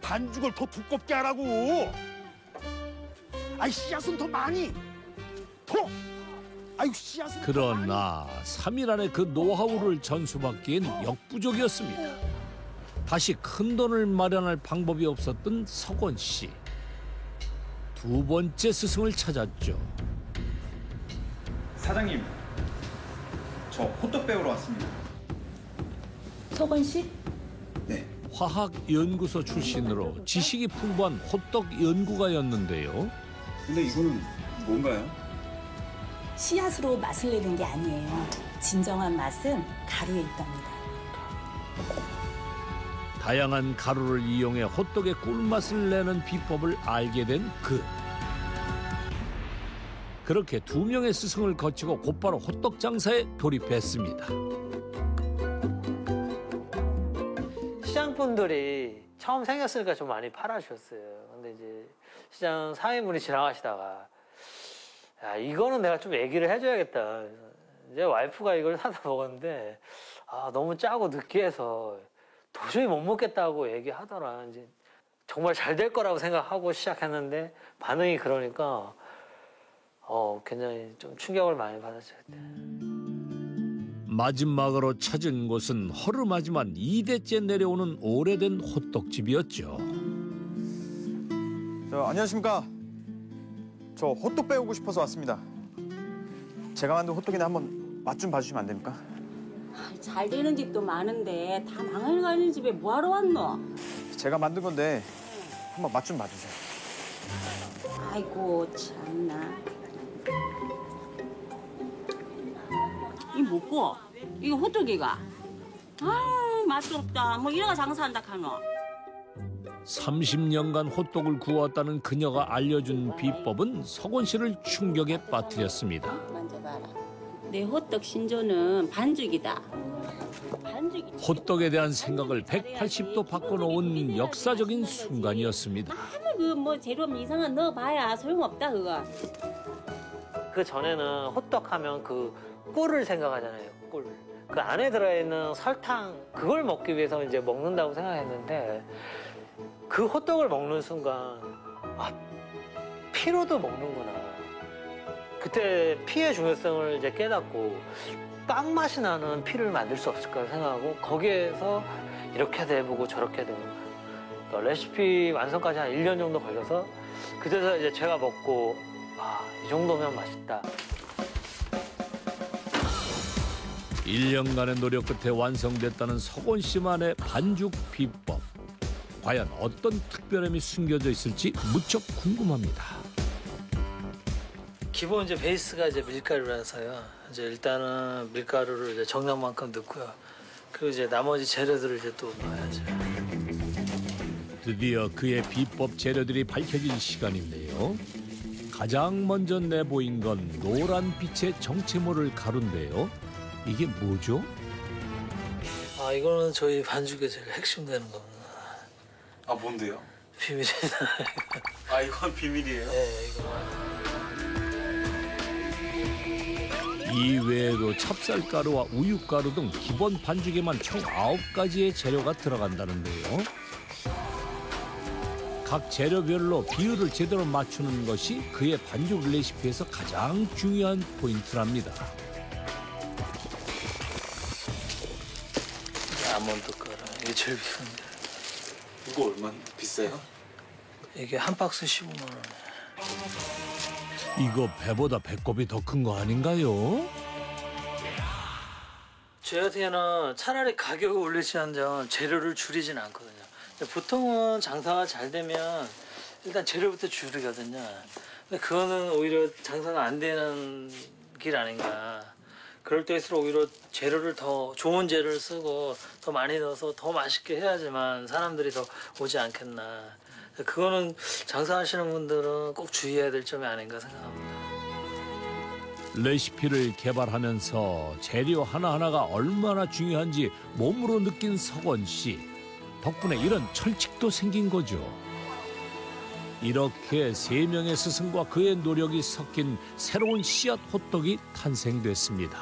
[SPEAKER 14] 반죽을 더 두껍게 하라고. 씨앗은 더 많이. 더. 씨앗은.
[SPEAKER 1] 그러나 3일 안에 그 노하우를 전수받기엔 역부족이었습니다. 다시 큰 돈을 마련할 방법이 없었던 석원 씨. 2번째 스승을 찾았죠.
[SPEAKER 14] 사장님, 저 호떡 배우러 왔습니다.
[SPEAKER 15] 석원 씨?
[SPEAKER 1] 화학연구소 출신으로 지식이 풍부한 호떡 연구가였는데요.
[SPEAKER 14] 근데 이거는 뭔가요?
[SPEAKER 15] 씨앗으로 맛을 내는 게 아니에요. 진정한 맛은 가루에 있답니다.
[SPEAKER 1] 다양한 가루를 이용해 호떡의 꿀맛을 내는 비법을 알게 된 그렇게 2명의 스승을 거치고 곧바로 호떡 장사에 돌입했습니다.
[SPEAKER 4] 시장분들이 처음 생겼으니까 좀 많이 팔아주셨어요. 근데 이제 시장 상인분이 지나가시다가 야, 이거는 내가 좀 얘기를 해줘야겠다. 그래서 이제 와이프가 이걸 사다 먹었는데 너무 짜고 느끼해서 도저히 못 먹겠다고 얘기하더라. 이제 정말 잘 될 거라고 생각하고 시작했는데 반응이 그러니까 굉장히 좀 충격을 많이 받았죠. 그때.
[SPEAKER 1] 마지막으로 찾은 곳은 허름하지만 2대째 내려오는 오래된 호떡집이었죠.
[SPEAKER 14] 안녕하십니까. 저 호떡 배우고 싶어서 왔습니다. 제가 만든 호떡이나 한번 맛 좀 봐주시면 안 됩니까?
[SPEAKER 15] 잘 되는 집도 많은데 다 망해가는 집에 뭐하러 왔노?
[SPEAKER 14] 제가 만든 건데 한번 맛 좀 봐주세요.
[SPEAKER 15] 아이고 참나. 이 뭐고? 이거 호떡이가? 맛도 없다. 뭐 이래가 장사한다 카노.
[SPEAKER 1] 30년간 호떡을 구웠다는 그녀가 알려준 비법은 석원 씨를 충격에 빠뜨렸습니다.
[SPEAKER 15] 만져봐라. 내 호떡 신조는 반죽이다. 반죽이.
[SPEAKER 1] 호떡에 대한 생각을 180도 바꿔놓은 역사적인 순간이었습니다.
[SPEAKER 15] 뭐 재료 이상한 넣어봐야 소용없다 그거.
[SPEAKER 4] 그 전에는 호떡하면 그 꿀을 생각하잖아요. 꿀. 그 안에 들어있는 설탕 그걸 먹기 위해서 이제 먹는다고 생각했는데 그 호떡을 먹는 순간 피로도 먹는구나. 그때 피의 중요성을 이제 깨닫고 빵 맛이 나는 피를 만들 수 없을까 생각하고 거기에서 이렇게도 해보고 저렇게도 해보고 그러니까 레시피 완성까지 한 1년 정도 걸려서 그때서 이제 제가 먹고 이 정도면 맛있다.
[SPEAKER 1] 1년간의 노력 끝에 완성됐다는 석원 씨만의 반죽 비법. 과연 어떤 특별함이 숨겨져 있을지 무척 궁금합니다.
[SPEAKER 4] 기본 이제 베이스가 이제 밀가루라서요. 이제 일단은 밀가루를 이제 정량만큼 넣고요. 그리고 이제 나머지 재료들을 이제 또 넣어야죠.
[SPEAKER 1] 드디어 그의 비법 재료들이 밝혀질 시간인데요. 가장 먼저 내보인 건 노란 빛의 정체모를 가루인데요. 이게 뭐죠?
[SPEAKER 4] 이거는 저희 반죽의 제일 핵심 되는 겁니다.
[SPEAKER 5] 뭔데요?
[SPEAKER 4] 비밀입니다.
[SPEAKER 5] 이건 비밀이에요?
[SPEAKER 4] 네, 이거.
[SPEAKER 1] 이외에도 찹쌀가루와 우유가루 등 기본 반죽에만 총 9가지의 재료가 들어간다는데요. 각 재료별로 비율을 제대로 맞추는 것이 그의 반죽 레시피에서 가장 중요한 포인트랍니다.
[SPEAKER 4] 아몬드 가루 이게 제일 비싼데.
[SPEAKER 5] 이거 얼마 비싸요?
[SPEAKER 4] 이게 한 박스 15만 원.
[SPEAKER 1] 이거 배보다 배꼽이 더 큰 거 아닌가요?
[SPEAKER 4] 저희한테는 차라리 가격을 올리지 않으면 재료를 줄이진 않거든요. 보통은 장사가 잘 되면 일단 재료부터 줄이거든요. 근데 그거는 오히려 장사가 안 되는 길 아닌가. 그럴 때일수록 오히려 재료를 더 좋은 재료를 쓰고 더 많이 넣어서 더 맛있게 해야지만 사람들이 더 오지 않겠나. 그거는 장사하시는 분들은 꼭 주의해야 될 점이 아닌가 생각합니다.
[SPEAKER 1] 레시피를 개발하면서 재료 하나하나가 얼마나 중요한지 몸으로 느낀 석원 씨. 덕분에 이런 철칙도 생긴 거죠. 이렇게 3명의 스승과 그의 노력이 섞인 새로운 씨앗 호떡이 탄생됐습니다.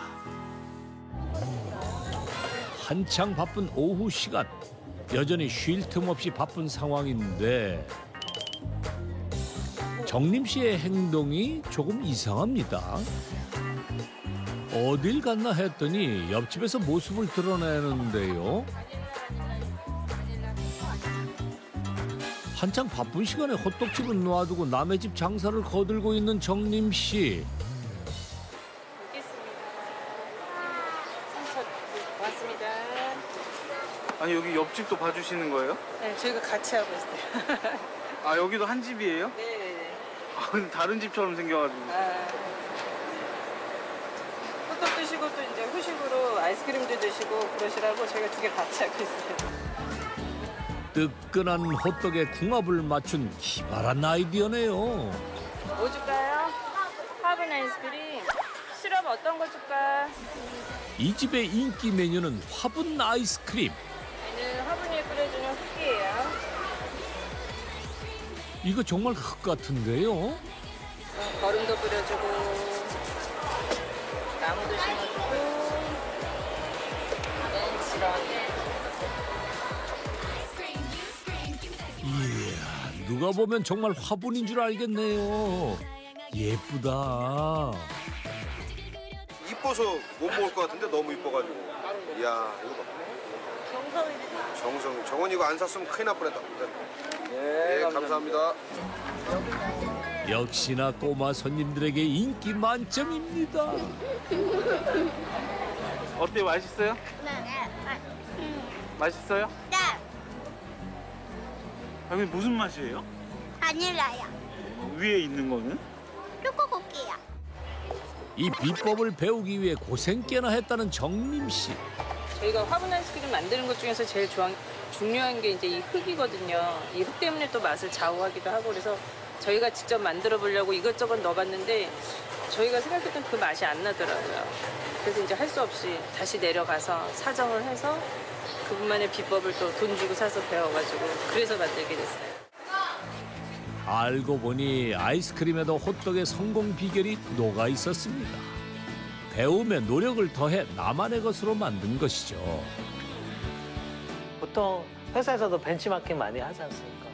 [SPEAKER 1] 한창 바쁜 오후 시간. 여전히 쉴 틈 없이 바쁜 상황인데 정림 씨의 행동이 조금 이상합니다. 어딜 갔나 했더니 옆집에서 모습을 드러내는데요. 한창 바쁜 시간에 호떡집은 놔두고 남의 집 장사를 거들고 있는 정림 씨.
[SPEAKER 5] 아니 여기 옆집도 봐주시는 거예요?
[SPEAKER 13] 네, 저희가 같이 하고 있어요.
[SPEAKER 5] 아 여기도 한 집이에요?
[SPEAKER 13] 네네네.
[SPEAKER 5] 아, 근데 다른 집처럼 생겨가지고.
[SPEAKER 13] 호떡 드시고 또 이제 후식으로 아이스크림도 드시고 그러시라고 저희가 두 개 같이 하고 있어요.
[SPEAKER 1] 뜨끈한 호떡에 궁합을 맞춘 기발한 아이디어네요.
[SPEAKER 13] 뭐 줄까요? 화분 아이스크림. 시럽 어떤 거 줄까?
[SPEAKER 1] 이 집의 인기 메뉴는 화분 아이스크림.
[SPEAKER 13] 얘는 화분에 끓여주는 흙이에요.
[SPEAKER 1] 이거 정말 흙 같은데요?
[SPEAKER 13] 거름도 뿌려주고 나무도 심어주고 시럽.
[SPEAKER 1] 이야, 누가 보면 정말 화분인 줄 알겠네요. 예쁘다.
[SPEAKER 16] 이뻐서 못 먹을 것 같은데 너무 이뻐가지고. 이야, 이거 봐. 정성. 정원 이거 안 샀으면 큰일 날 뻔했다. 네, 감사합니다.
[SPEAKER 1] 역시나 꼬마 손님들에게 인기 만점입니다.
[SPEAKER 5] 어때 맛있어요?
[SPEAKER 10] 네.
[SPEAKER 5] 맛있어요?
[SPEAKER 10] 네.
[SPEAKER 5] 아, 근데 무슨 맛이에요?
[SPEAKER 10] 바닐라요.
[SPEAKER 5] 위에 있는 거는?
[SPEAKER 10] 초코쿠키요.
[SPEAKER 1] 이 비법을 배우기 위해 고생 꽤나 했다는 정림 씨.
[SPEAKER 13] 저희가 화분 아이스크림 만드는 것 중에서 제일 중요한 게 이제 이 흙이거든요. 이 흙 때문에 또 맛을 좌우하기도 하고 그래서 저희가 직접 만들어 보려고 이것저것 넣어봤는데 저희가 생각했던 그 맛이 안 나더라고요. 그래서 이제 할 수 없이 다시 내려가서 사정을 해서 그분만의 비법을 또 돈 주고 사서 배워가지고 그래서 만들게 됐어요.
[SPEAKER 1] 알고 보니 아이스크림에도 호떡의 성공 비결이 녹아 있었습니다. 배움에 노력을 더해 나만의 것으로 만든 것이죠.
[SPEAKER 4] 보통 회사에서도 벤치마킹 많이 하지 않습니까?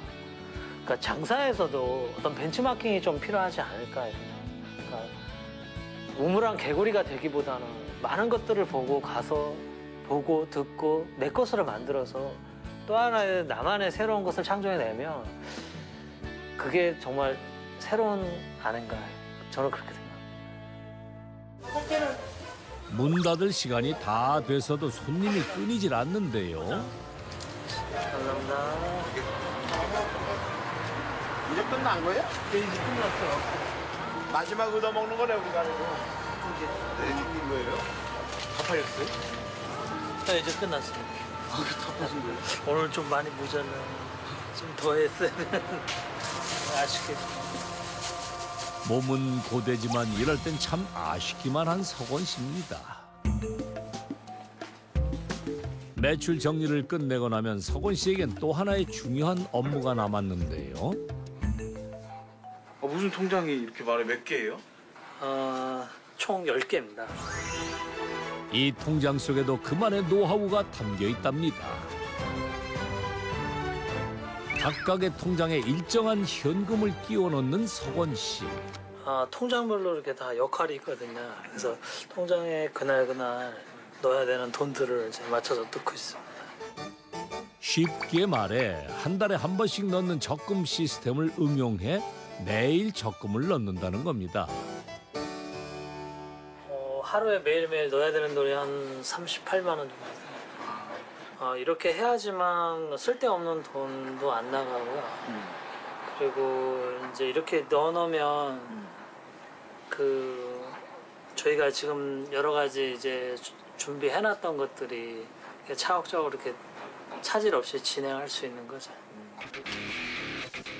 [SPEAKER 4] 그러니까 장사에서도 어떤 벤치마킹이 좀 필요하지 않을까. 그러니까 우물안 개구리가 되기보다는 많은 것들을 보고 가서 보고 듣고 내 것으로 만들어서 또 하나의 나만의 새로운 것을 창조해내면 그게 정말 새로운 아닌가. 저는 그렇게 생각합니다.
[SPEAKER 1] 문 닫을 시간이 다 돼서도 손님이 끊이질 않는데요.
[SPEAKER 4] 감사합니다.
[SPEAKER 12] 이제 끝난 거예요? 네, 이제 끝났어. 마지막 얻어먹는 거네, 우리가. 이제 죽는 거예요? 다 팔렸어요?
[SPEAKER 4] 네, 이제 끝났습니다. 다 파신 거예요? 오늘 좀 많이 모자라요. 좀 더 했어야 되는. 아쉽게.
[SPEAKER 1] 몸은 고되지만 이럴 땐 참 아쉽기만 한 석원 씨입니다. 매출 정리를 끝내고 나면 석원 씨에겐 또 하나의 중요한 업무가 남았는데요.
[SPEAKER 5] 무슨 통장이 이렇게 많아요? 몇 개예요?
[SPEAKER 4] 총 10개입니다.
[SPEAKER 1] 이 통장 속에도 그만의 노하우가 담겨 있답니다. 각각의 통장에 일정한 현금을 끼워 넣는 석원 씨.
[SPEAKER 4] 통장별로 이렇게 다 역할이 있거든요. 그래서 통장에 그날 넣어야 되는 돈들을 이제 맞춰서 넣고 있습니다.
[SPEAKER 1] 쉽게 말해 한 달에 한 번씩 넣는 적금 시스템을 응용해 매일 적금을 넣는다는 겁니다.
[SPEAKER 4] 하루에 매일매일 넣어야 되는 돈이 한 38만 원 정도 돼요. 이렇게 해야지만 쓸데없는 돈도 안 나가고요. 그리고 이제 이렇게 넣어놓으면 저희가 지금 여러 가지 이제 준비해놨던 것들이 차곡차곡 이렇게 차질 없이 진행할 수 있는 거죠.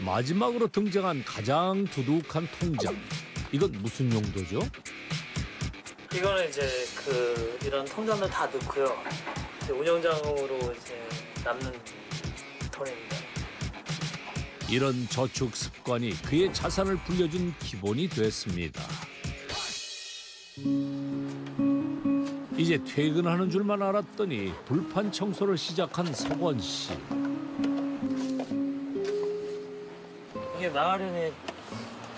[SPEAKER 1] 마지막으로 등장한 가장 두둑한 통장. 이건 무슨 용도죠?
[SPEAKER 4] 이거는 이제 이런 통장들 다 넣고요. 이제 운영장으로 이제 남는 돈입니다.
[SPEAKER 1] 이런 저축 습관이 그의 자산을 불려준 기본이 됐습니다. 이제 퇴근하는 줄만 알았더니 불판 청소를 시작한 석원 씨.
[SPEAKER 4] 이게 나가려니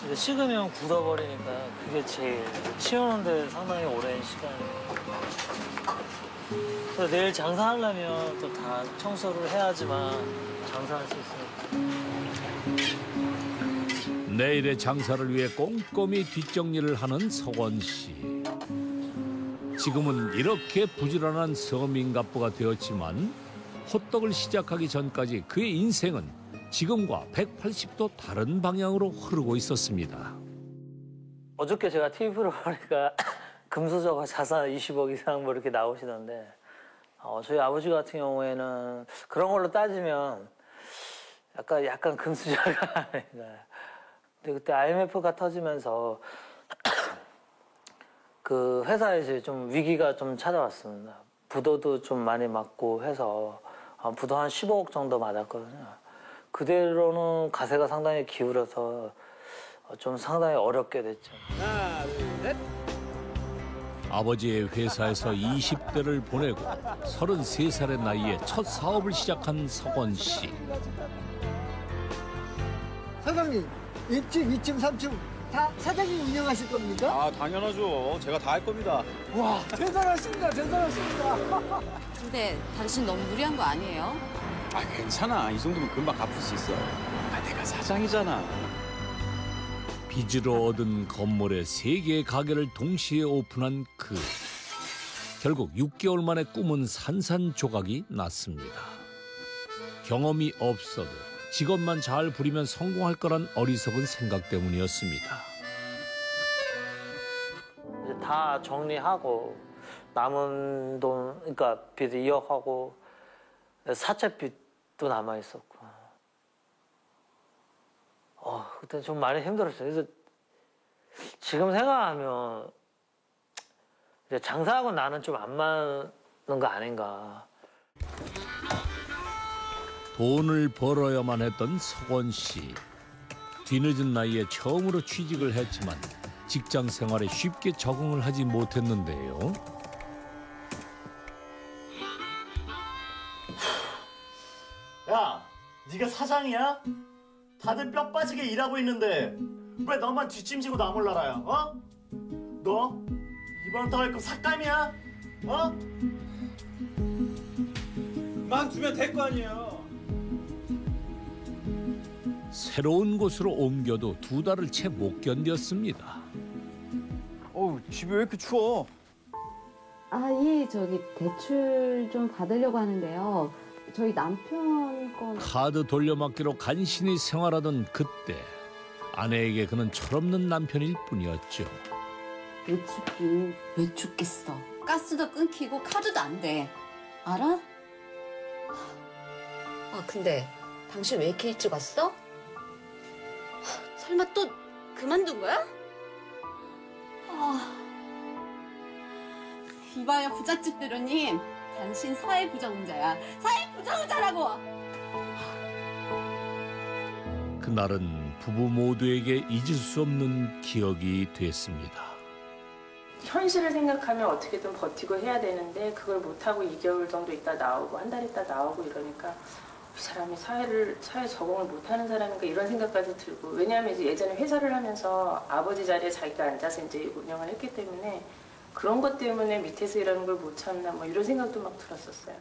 [SPEAKER 4] 이제 식으면 굳어버리니까 그게 제일 치우는데 상당히 오랜 시간이에요. 그래서 내일 장사하려면 또 다 청소를 해야지만 장사할 수 있으니까.
[SPEAKER 1] 내일의 장사를 위해 꼼꼼히 뒷정리를 하는 석원 씨. 지금은 이렇게 부지런한 서민갑부가 되었지만 호떡을 시작하기 전까지 그의 인생은 지금과 180도 다른 방향으로 흐르고 있었습니다.
[SPEAKER 4] 어저께 제가 TV 프로 보니까 금수저가 자산 20억 이상 뭐 이렇게 나오시던데 저희 아버지 같은 경우에는 그런 걸로 따지면 약간 금수저가 아닌가. 근데 그때 IMF가 터지면서 그 회사에 이제 좀 위기가 좀 찾아왔습니다. 부도도 좀 많이 맞고 해서 부도 한 15억 정도 맞았거든요. 그대로는 가세가 상당히 기울어서 좀 상당히 어렵게 됐죠.
[SPEAKER 9] 하나, 둘, 셋.
[SPEAKER 1] 아버지의 회사에서 20대를 보내고 33살의 나이에 첫 사업을 시작한 석원 씨.
[SPEAKER 2] 사장님, 1층, 2층, 3층 다 사장님 운영하실 겁니까?
[SPEAKER 14] 아, 당연하죠. 제가 다 할 겁니다.
[SPEAKER 2] 와, 대단하십니다. 대단하십니다.
[SPEAKER 17] 근데 당신 너무 무리한 거 아니에요?
[SPEAKER 14] 아, 괜찮아. 이 정도면 금방 갚을 수 있어. 내가 사장이잖아.
[SPEAKER 1] 빚으로 얻은 건물에 3개의 가게를 동시에 오픈한 그. 결국 6개월 만에 꿈은 산산조각이 났습니다. 경험이 없어도 직업만 잘 부리면 성공할 거란 어리석은 생각 때문이었습니다.
[SPEAKER 4] 이제 다 정리하고 남은 돈, 그러니까 빚 2억하고 사채빚도 남아 있었고. 그때 좀 많이 힘들었어요. 그래서 지금 생각하면 이제 장사하고 나는 좀 안 맞는 거 아닌가.
[SPEAKER 1] 돈을 벌어야만 했던 석원 씨. 뒤늦은 나이에 처음으로 취직을 했지만 직장 생활에 쉽게 적응을 하지 못했는데요.
[SPEAKER 18] 야, 네가 사장이야? 다들 뼈 빠지게 일하고 있는데 왜 너만 뒷짐지고 나 몰라라야? 어? 너 이번부터 할 거 삭감이야? 어?
[SPEAKER 14] 그만두면 될 거 아니에요.
[SPEAKER 1] 새로운 곳으로 옮겨도 2달을 채 못 견뎠습니다.
[SPEAKER 14] 집이 왜 이렇게 추워?
[SPEAKER 10] 저기 대출 좀 받으려고 하는데요. 저희 남편 건
[SPEAKER 1] 카드 돌려막기로 간신히 생활하던 그때 아내에게 그는 철없는 남편일 뿐이었죠.
[SPEAKER 10] 왜 춥긴.
[SPEAKER 17] 왜 죽겠어? 가스도 끊기고 카드도 안 돼. 알아? 근데 당신 왜 이렇게 일찍 왔어? 설마 또 그만둔 거야? 이봐요 부잣집 대로님, 당신 사회부적응자야. 사회부적응자라고!
[SPEAKER 1] 그날은 부부 모두에게 잊을 수 없는 기억이 됐습니다.
[SPEAKER 13] 현실을 생각하면 어떻게든 버티고 해야 되는데 그걸 못하고 2개월 정도 있다 나오고 한 달 있다 나오고 이러니까 이 사람이 사회 적응을 못하는 사람인가 이런 생각까지 들고, 왜냐하면 이제 예전에 회사를 하면서 아버지 자리에 자기가 앉아서 이제 운영을 했기 때문에 그런 것 때문에 밑에서 일하는 걸 못 참나 뭐 이런 생각도 막 들었었어요.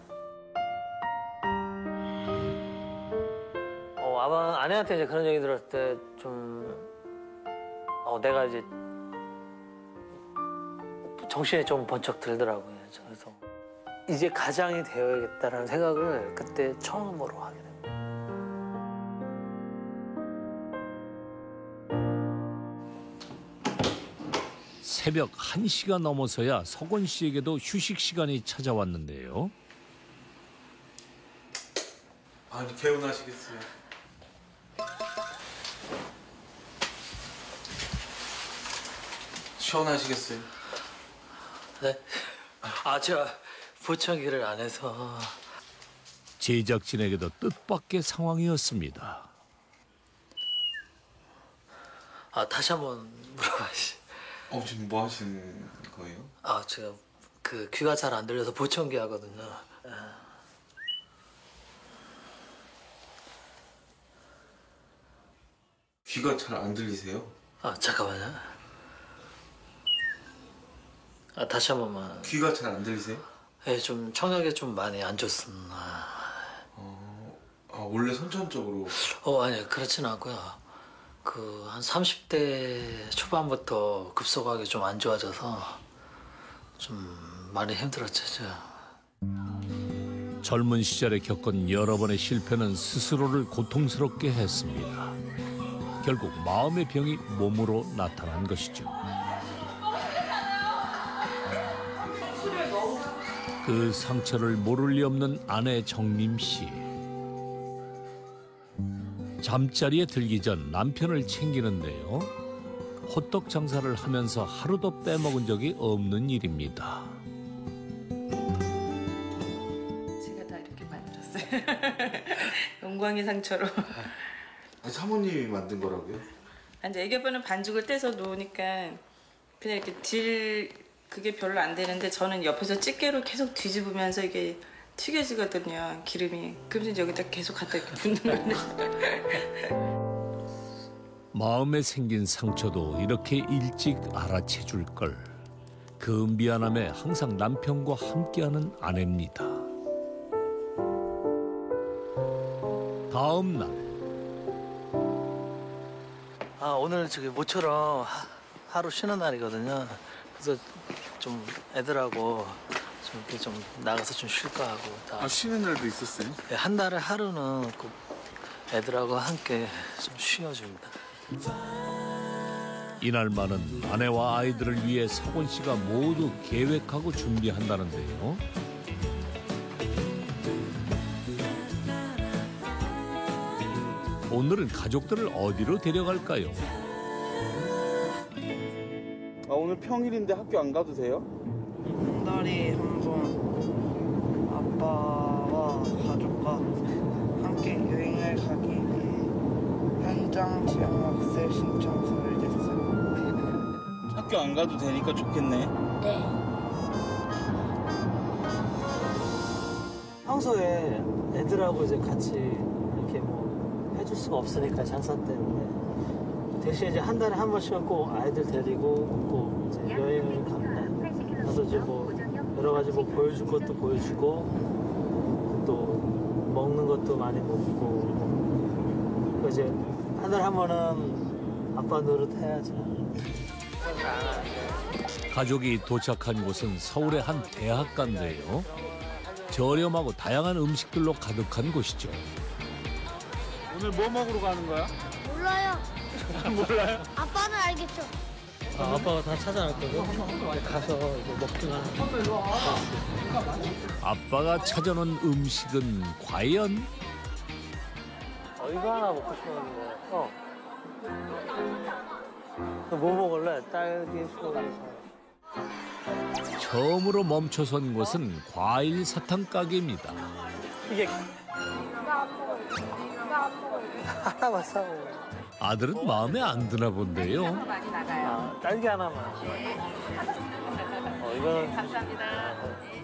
[SPEAKER 4] 아내한테 이제 그런 얘기 들었을 때 좀 내가 이제 정신이 좀 번쩍 들더라고요. 그래서 이제 가장이 되어야겠다는 생각을 그때 처음으로 하게 됩니다.
[SPEAKER 1] 새벽 1시가 넘어서야 석원 씨에게도 휴식 시간이 찾아왔는데요.
[SPEAKER 5] 아니, 개운하시겠어요. 시원하시겠어요?
[SPEAKER 4] 네? 제가 보청기를 안 해서.
[SPEAKER 1] 제작진에게도 뜻밖의 상황이었습니다.
[SPEAKER 4] 다시 한번 물어봐시.
[SPEAKER 5] 지금 뭐 하시는 거예요?
[SPEAKER 4] 제가 귀가 잘 안 들려서 보청기 하거든요.
[SPEAKER 5] 귀가 잘 안 들리세요?
[SPEAKER 4] 잠깐만요. 다시 한 번만.
[SPEAKER 5] 귀가 잘 안 들리세요?
[SPEAKER 4] 네, 좀 청력이 좀 많이 안 좋습니다.
[SPEAKER 5] 원래 선천적으로?
[SPEAKER 4] 아니, 그렇진 않고요. 한 30대 초반부터 급속하게 좀 안 좋아져서 좀 많이 힘들었죠.
[SPEAKER 1] 젊은 시절에 겪은 여러 번의 실패는 스스로를 고통스럽게 했습니다. 결국 마음의 병이 몸으로 나타난 것이죠. 그 상처를 모를 리 없는 아내 정림 씨. 잠자리에 들기 전 남편을 챙기는데요. 호떡 장사를 하면서 하루도 빼먹은 적이 없는 일입니다.
[SPEAKER 13] 제가 다 이렇게 만들었어요. 영광의 상처로.
[SPEAKER 19] 사모님이 만든 거라고요?
[SPEAKER 13] 이제 애기 아빠는 반죽을 떼서 놓으니까 그냥 이렇게 그게 별로 안 되는데 저는 옆에서 집게로 계속 뒤집으면서 이게 튀겨지거든요, 기름이. 그럼 이제 여기다 계속 갖다 이렇게 붓는 거예요.
[SPEAKER 1] 마음에 생긴 상처도 이렇게 일찍 알아채 줄 걸. 그 미안함에 항상 남편과 함께하는 아내입니다. 다음 날.
[SPEAKER 4] 오늘 저기 모처럼 하루 쉬는 날이거든요. 그래서 좀 애들하고 좀 이렇게 좀 나가서 좀 쉴까 하고.
[SPEAKER 5] 쉬는 날도 있었어요?
[SPEAKER 4] 네, 한 달에 하루는 꼭 애들하고 함께 좀 쉬어줍니다.
[SPEAKER 1] 이날만은 아내와 아이들을 위해 석원 씨가 모두 계획하고 준비한다는데요. 오늘은 가족들을 어디로 데려갈까요?
[SPEAKER 5] 오늘 평일인데 학교 안 가도 돼요?
[SPEAKER 4] 한 달에 한 번 아빠와 가족과 함께 여행을 가기 위해 현장 체험학생 신청서를 냈어요.
[SPEAKER 5] 학교 안 가도 되니까 좋겠네.
[SPEAKER 4] 네. 평소에 애들하고 이제 같이 이렇게 뭐 해줄 수가 없으니까 장사 때문에 대신 이제 한 달에 한 번씩은 꼭 아이들 데리고 꼭 이제 여행을 갑니다. 가서 이제 뭐 여러 가지 뭐 보여줄 것도 보여주고 또 먹는 것도 많이 먹고 이제 한 달에 한 번은 아빠 노릇 해야죠.
[SPEAKER 1] 가족이 도착한 곳은 서울의 한 대학가인데요. 저렴하고 다양한 음식들로 가득한 곳이죠.
[SPEAKER 5] 오늘 뭐 먹으러 가는 거야?
[SPEAKER 20] 몰라요.
[SPEAKER 5] 몰라요?
[SPEAKER 20] 아빠는 알겠죠.
[SPEAKER 4] 아빠가 다 찾아놨거든. 가서 이제 먹기만 하면.
[SPEAKER 1] 아빠가 찾아놓은 음식은 과연?
[SPEAKER 4] 이거 하나 먹고 싶었는데. 뭐 먹을래? 딸기 수박이.
[SPEAKER 1] 처음으로 멈춰선 곳은 과일 사탕 가게입니다.
[SPEAKER 4] 이게
[SPEAKER 20] 나안 먹어요. 나안 먹어요.
[SPEAKER 4] 하나만 사고.
[SPEAKER 1] 아들은 마음에 안 드나 본데요.
[SPEAKER 13] 많이 나가요.
[SPEAKER 4] 딸기 하나만. 이거는
[SPEAKER 13] 감사합니다.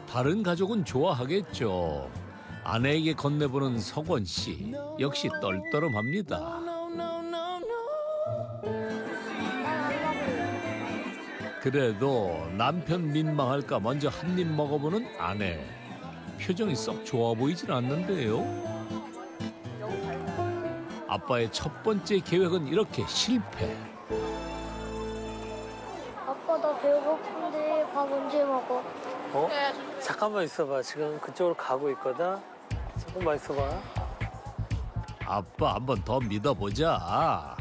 [SPEAKER 1] 다른 가족은 좋아하겠죠. 아내에게 건네보는 석원 씨 역시 떨떠름합니다. 그래도 남편 민망할까 먼저 한 입 먹어보는 아내. 표정이 썩 좋아 보이진 않는데요. 아빠의 첫 번째 계획은 이렇게 실패.
[SPEAKER 20] 아빠 나 배고픈데 밥 언제 먹어?
[SPEAKER 4] 잠깐만 있어봐. 지금 그쪽으로 가고 있거든. 조금만 있어봐.
[SPEAKER 1] 아빠 한 번 더 믿어보자.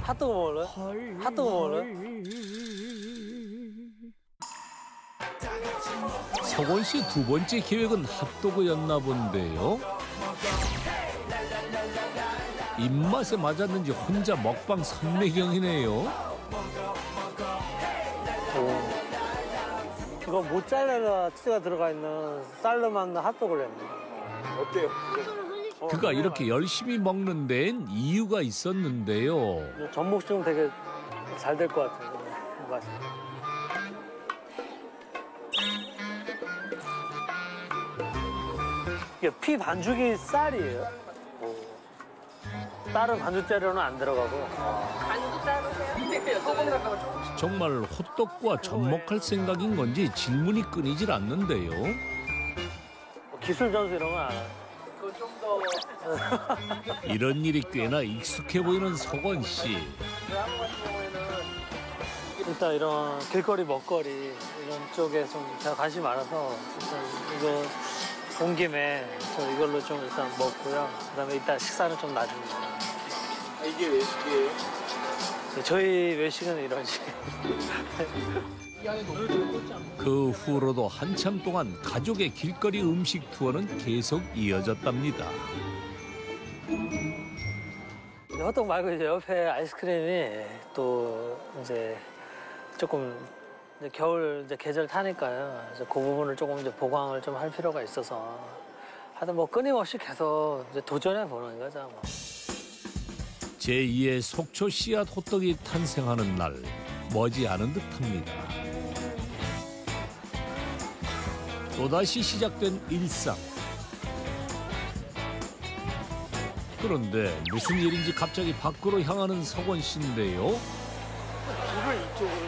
[SPEAKER 4] 핫도그 먹을래? 핫도그 먹을래?
[SPEAKER 1] 석원 씨 두 번째 계획은 핫도그였나 본데요. 입맛에 맞았는지 혼자 먹방 선매경이네요.
[SPEAKER 4] 이거 모짜렐라 치즈가 들어가 있는 쌀로 만든 핫도그를 했네.
[SPEAKER 5] 어때요?
[SPEAKER 1] 그가 이렇게 열심히 먹는 데엔 이유가 있었는데요.
[SPEAKER 4] 전복죽은 되게 잘 될 것 같아요. 맛이. 이게 피 반죽이 쌀이에요. 다른 반죽 재료는 안 들어가고.
[SPEAKER 13] 반죽 따르세요?
[SPEAKER 1] 정말 호떡과 접목할 생각인 건지 질문이 끊이질 않는데요.
[SPEAKER 4] 기술 전수 이런 건 안 해요.
[SPEAKER 1] 이런 일이 꽤나 익숙해 보이는 석원 씨.
[SPEAKER 4] 일단 이런 길거리 먹거리 이런 쪽에 좀 제가 관심이 많아서 일단 이거 온 김에 저 이걸로 좀 일단 먹고요. 그다음에 이따 식사는 좀 나중에.
[SPEAKER 5] 이게 외식이에요?
[SPEAKER 4] 저희 외식은 이런 식.
[SPEAKER 1] 그 후로도 한참 동안 가족의 길거리 음식 투어는 계속 이어졌답니다.
[SPEAKER 4] 호떡 말고 이제 옆에 아이스크림이 또 이제 조금 이제 겨울 이제 계절 타니까요. 이제 그 부분을 조금 이제 보강을 좀 할 필요가 있어서 하여튼 뭐 끊임없이 계속 이제 도전해 보는 거죠. 뭐.
[SPEAKER 1] 제2의 속초 씨앗 호떡이 탄생하는 날 머지않은 듯합니다. 또다시 시작된 일상. 그런데 무슨 일인지 갑자기 밖으로 향하는 석원 씨인데요.
[SPEAKER 4] 줄을 이쪽으로.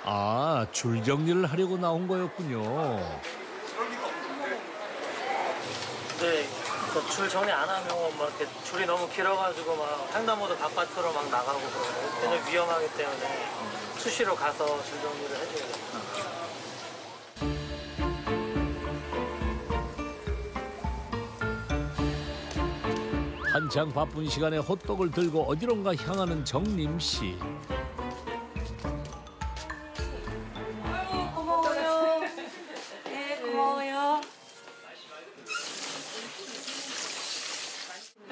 [SPEAKER 1] 아, 줄 정리를 하려고 나온 거였군요.
[SPEAKER 4] 네, 그 줄 정리 안 하면 막 이렇게 줄이 너무 길어가지고 막 횡단보도 바깥으로 막 나가고 그러고 굉장히 위험하기 때문에 수시로 가서 줄 정리를 해줘야 돼요.
[SPEAKER 1] 한창 바쁜 시간에 호떡을 들고 어디론가 향하는 정림 씨.
[SPEAKER 13] 고마워요. 네, 고마워요.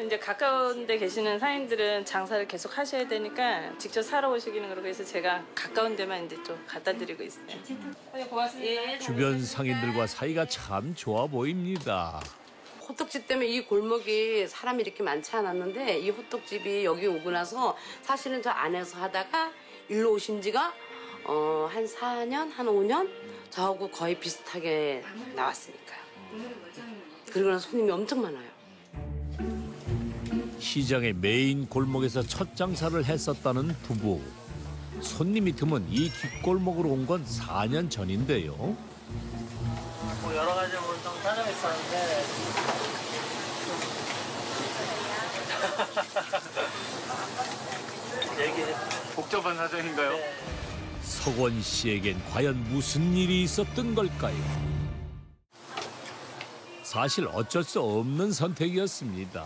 [SPEAKER 13] 이제 가까운 데 계시는 상인들은 장사를 계속 하셔야 되니까 직접 사러 오시기는 그러고 해서 제가 가까운 데만 이제 좀 갖다 드리고 있어요. 고맙습니다.
[SPEAKER 1] 주변 상인들과 사이가 참 좋아 보입니다.
[SPEAKER 21] 호떡집 때문에 이 골목이 사람이 이렇게 많지 않았는데 이 호떡집이 여기 오고 나서 사실은 저 안에서 하다가 일로 오신 지가 한 4년, 한 5년 저하고 거의 비슷하게 나왔으니까요. 그리고 나서 손님이 엄청 많아요.
[SPEAKER 1] 시장의 메인 골목에서 첫 장사를 했었다는 부부. 손님이 드문 이 뒷골목으로 온 건 4년 전인데요.
[SPEAKER 4] 뭐 여러 가지 좀 찾아있었는데 얘기해.
[SPEAKER 5] 복잡한 사정인가요?
[SPEAKER 1] 석원 씨에겐 과연 무슨 일이 있었던 걸까요? 사실 어쩔 수 없는 선택이었습니다.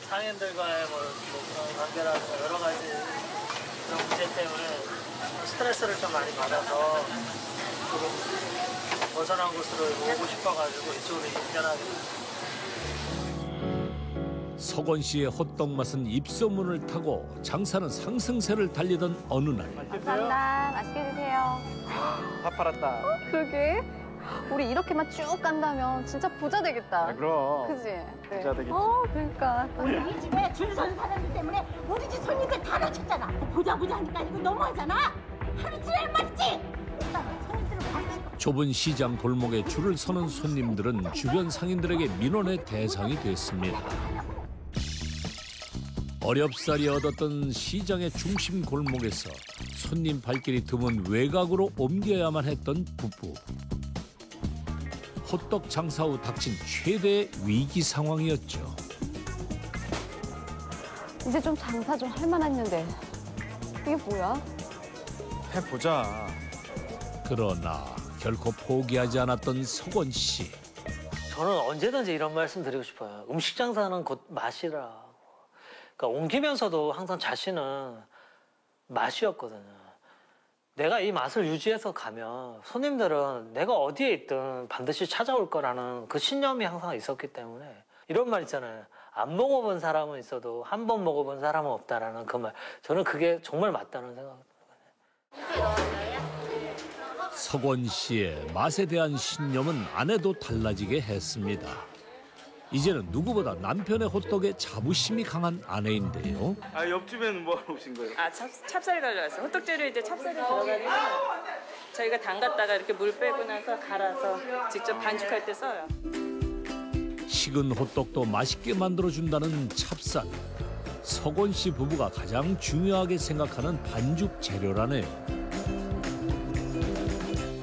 [SPEAKER 4] 상인들과의 뭐 그런 관계라든가 여러 가지 그런 문제 때문에 스트레스를 좀 많이 받아서 조금 벗어난 곳으로 오고 싶어가지고 이쪽으로 이전하게 됐어요.
[SPEAKER 1] 석원 씨의 호떡 맛은 입소문을 타고 장사는 상승세를 달리던 어느 날.
[SPEAKER 22] 감사합니다. 맛있게 드세요.
[SPEAKER 14] 다 팔았다.
[SPEAKER 22] 그러게. 우리 이렇게만 쭉 간다면 진짜 부자 되겠다.
[SPEAKER 14] 그럼.
[SPEAKER 22] 그지?
[SPEAKER 14] 부자 되겠지.
[SPEAKER 22] 그러니까.
[SPEAKER 23] 우리 집에 줄 서는 사람들 때문에 우리 집 손님들 다 놓쳤잖아. 보자 하니까 이거 너무하잖아. 하루 종일 말이지.
[SPEAKER 1] 좁은 시장 골목에 줄을 서는 손님들은 주변 상인들에게 민원의 대상이 됐습니다. 어렵사리 얻었던 시장의 중심 골목에서 손님 발길이 드문 외곽으로 옮겨야만 했던 부부. 호떡 장사 후 닥친 최대의 위기 상황이었죠.
[SPEAKER 22] 이제 좀 장사 좀 할 만했는데 이게 뭐야?
[SPEAKER 14] 해보자.
[SPEAKER 1] 그러나 결코 포기하지 않았던 석원 씨.
[SPEAKER 4] 저는 언제든지 이런 말씀 드리고 싶어요. 음식 장사는 곧 맛이라. 그러니까 옮기면서도 항상 자신은 맛이었거든요. 내가 이 맛을 유지해서 가면 손님들은 내가 어디에 있든 반드시 찾아올 거라는 그 신념이 항상 있었기 때문에 이런 말 있잖아요. 안 먹어본 사람은 있어도 한 번 먹어본 사람은 없다라는 그 말. 저는 그게 정말 맞다는 생각입니다.
[SPEAKER 1] 석원 씨의 맛에 대한 신념은 아내도 달라지게 했습니다. 이제는 누구보다 남편의 호떡에 자부심이 강한 아내인데요.
[SPEAKER 5] 아, 옆집에는 뭐 하러 오신 거예요?
[SPEAKER 13] 아, 찹쌀 가져왔어요. 호떡재료 이제 찹쌀이 들어가면 저희가 담갔다가 이렇게 물 빼고 나서 갈아서 직접 반죽할 때 써요.
[SPEAKER 1] 식은 호떡도 맛있게 만들어준다는 찹쌀. 석원 씨 부부가 가장 중요하게 생각하는 반죽 재료라네요.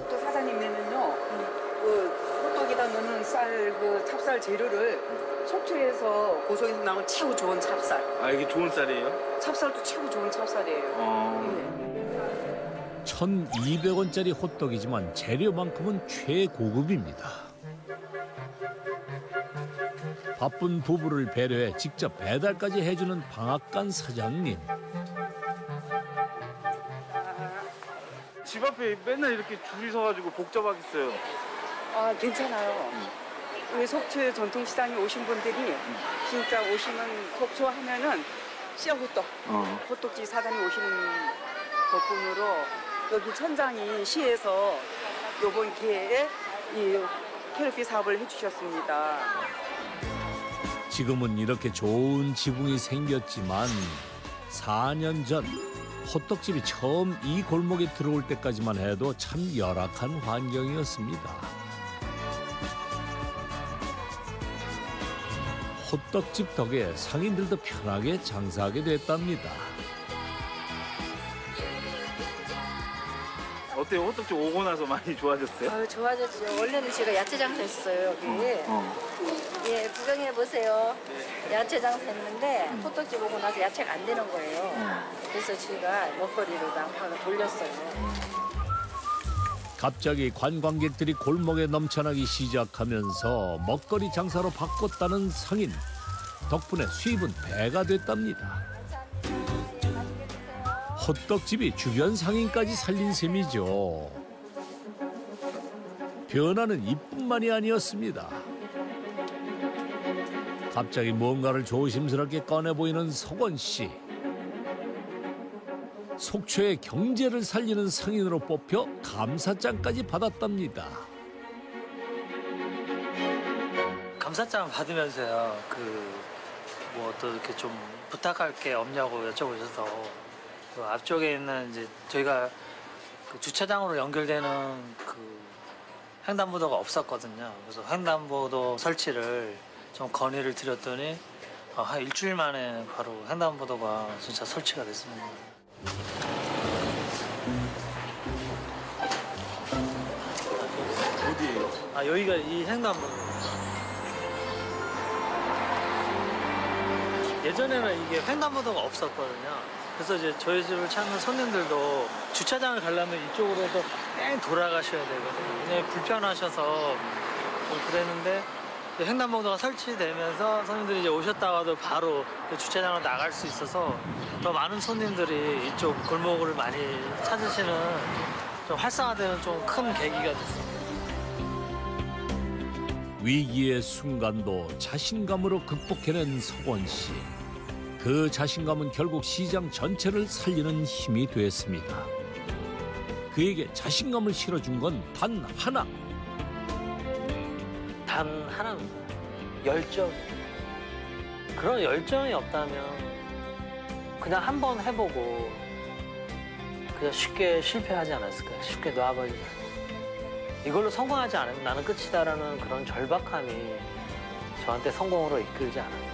[SPEAKER 24] 또 사장님네는요, 그 호떡에다 넣는 그 찹쌀 재료를 속초에서 고성에서 나온 최고 좋은 찹쌀.
[SPEAKER 5] 아, 이게 좋은 쌀이에요?
[SPEAKER 24] 찹쌀도 최고 좋은 찹쌀이에요.
[SPEAKER 1] 1,200원짜리 호떡이지만 재료만큼은 최고급입니다. 바쁜 부부를 배려해 직접 배달까지 해주는 방앗간 사장님.
[SPEAKER 5] 집 앞에 맨날 이렇게 줄이 서가지고 복잡하겠어요.
[SPEAKER 24] 아, 괜찮아요. 우리 속초 전통시장에 오신 분들이 진짜 오시면 속초 하면은 씨앗호떡, 호떡집 사장님 오시는 덕분으로 여기 천장이 시에서 이번 기회에 이 캐럿비 사업을 해주셨습니다.
[SPEAKER 1] 지금은 이렇게 좋은 지붕이 생겼지만 4년 전 호떡집이 처음 이 골목에 들어올 때까지만 해도 참 열악한 환경이었습니다. 호떡집 덕에 상인들도 편하게 장사하게 됐답니다.
[SPEAKER 5] 어때요? 호떡집 오고 나서 많이 좋아졌어요?
[SPEAKER 3] 좋아졌죠. 원래는 제가 야채 장사했어요, 여기. 예, 구경해 보세요. 야채 장사했는데 호떡집 오고 나서 야채가 안 되는 거예요. 그래서 제가 먹거리로 한번 돌렸어요.
[SPEAKER 1] 갑자기 관광객들이 골목에 넘쳐나기 시작하면서 먹거리 장사로 바꿨다는 상인. 덕분에 수입은 배가 됐답니다. 호떡집이 주변 상인까지 살린 셈이죠. 변화는 이뿐만이 아니었습니다. 갑자기 뭔가를 조심스럽게 꺼내 보이는 석원 씨. 속초의 경제를 살리는 상인으로 뽑혀 감사장까지 받았답니다.
[SPEAKER 4] 감사장 받으면서요. 뭐 또 이렇게 좀 부탁할 게 없냐고 여쭤보셔서 그 앞쪽에 있는 이제 저희가 그 주차장으로 연결되는 그 횡단보도가 없었거든요. 그래서 횡단보도 설치를 좀 건의를 드렸더니 한 일주일 만에 바로 횡단보도가 진짜 설치가 됐습니다.
[SPEAKER 5] 어디예요?
[SPEAKER 4] 여기가 이 횡단보도. 예전에는 이게 횡단보도가 없었거든요. 그래서 이제 저희 집을 찾는 손님들도 주차장을 가려면 이쪽으로도 뺑 돌아가셔야 되거든요. 굉장히 불편하셔서 좀 그랬는데 횡단보도가 설치되면서 손님들이 이제 오셨다가도 바로 주차장으로 나갈 수 있어서 더 많은 손님들이 이쪽 골목을 많이 찾으시는 좀 활성화되는 좀 큰 계기가 됐습니다.
[SPEAKER 1] 위기의 순간도 자신감으로 극복해낸 석원 씨. 그 자신감은 결국 시장 전체를 살리는 힘이 됐습니다. 그에게 자신감을 실어준 건 단 하나.
[SPEAKER 4] 단 하나입니다. 열정. 그런 열정이 없다면 그냥 한번 해보고 그냥 쉽게 실패하지 않았을까요? 쉽게 놔버리고. 이걸로 성공하지 않으면 나는 끝이다라는 그런 절박함이 저한테 성공으로 이끌지 않았나.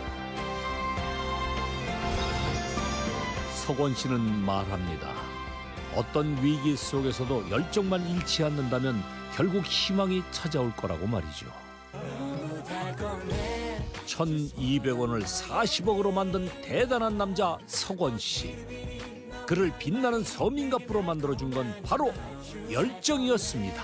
[SPEAKER 1] 석원 씨는 말합니다. 어떤 위기 속에서도 열정만 잃지 않는다면 결국 희망이 찾아올 거라고 말이죠. 1,200원을 40억으로 만든 대단한 남자 석원 씨. 그를 빛나는 서민갑부로 만들어준 건 바로 열정이었습니다.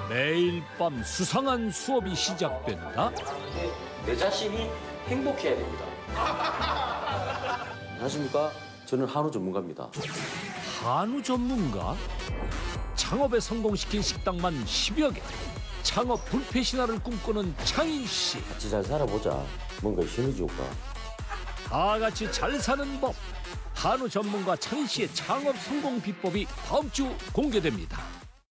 [SPEAKER 1] 매일 밤 수상한 수업이 시작된다.
[SPEAKER 6] 내 자신이 행복해야 됩니다. 안녕하십니까? 저는 한우 전문가입니다.
[SPEAKER 1] 한우 전문가? 창업에 성공시킨 식당만 10여 개. 창업 불패 신화를 꿈꾸는 창인 씨.
[SPEAKER 6] 같이 잘 살아보자. 뭔가 힘이 줄까?
[SPEAKER 1] 다 같이 잘 사는 법. 한우 전문가 창인 씨의 창업 성공 비법이 다음 주 공개됩니다.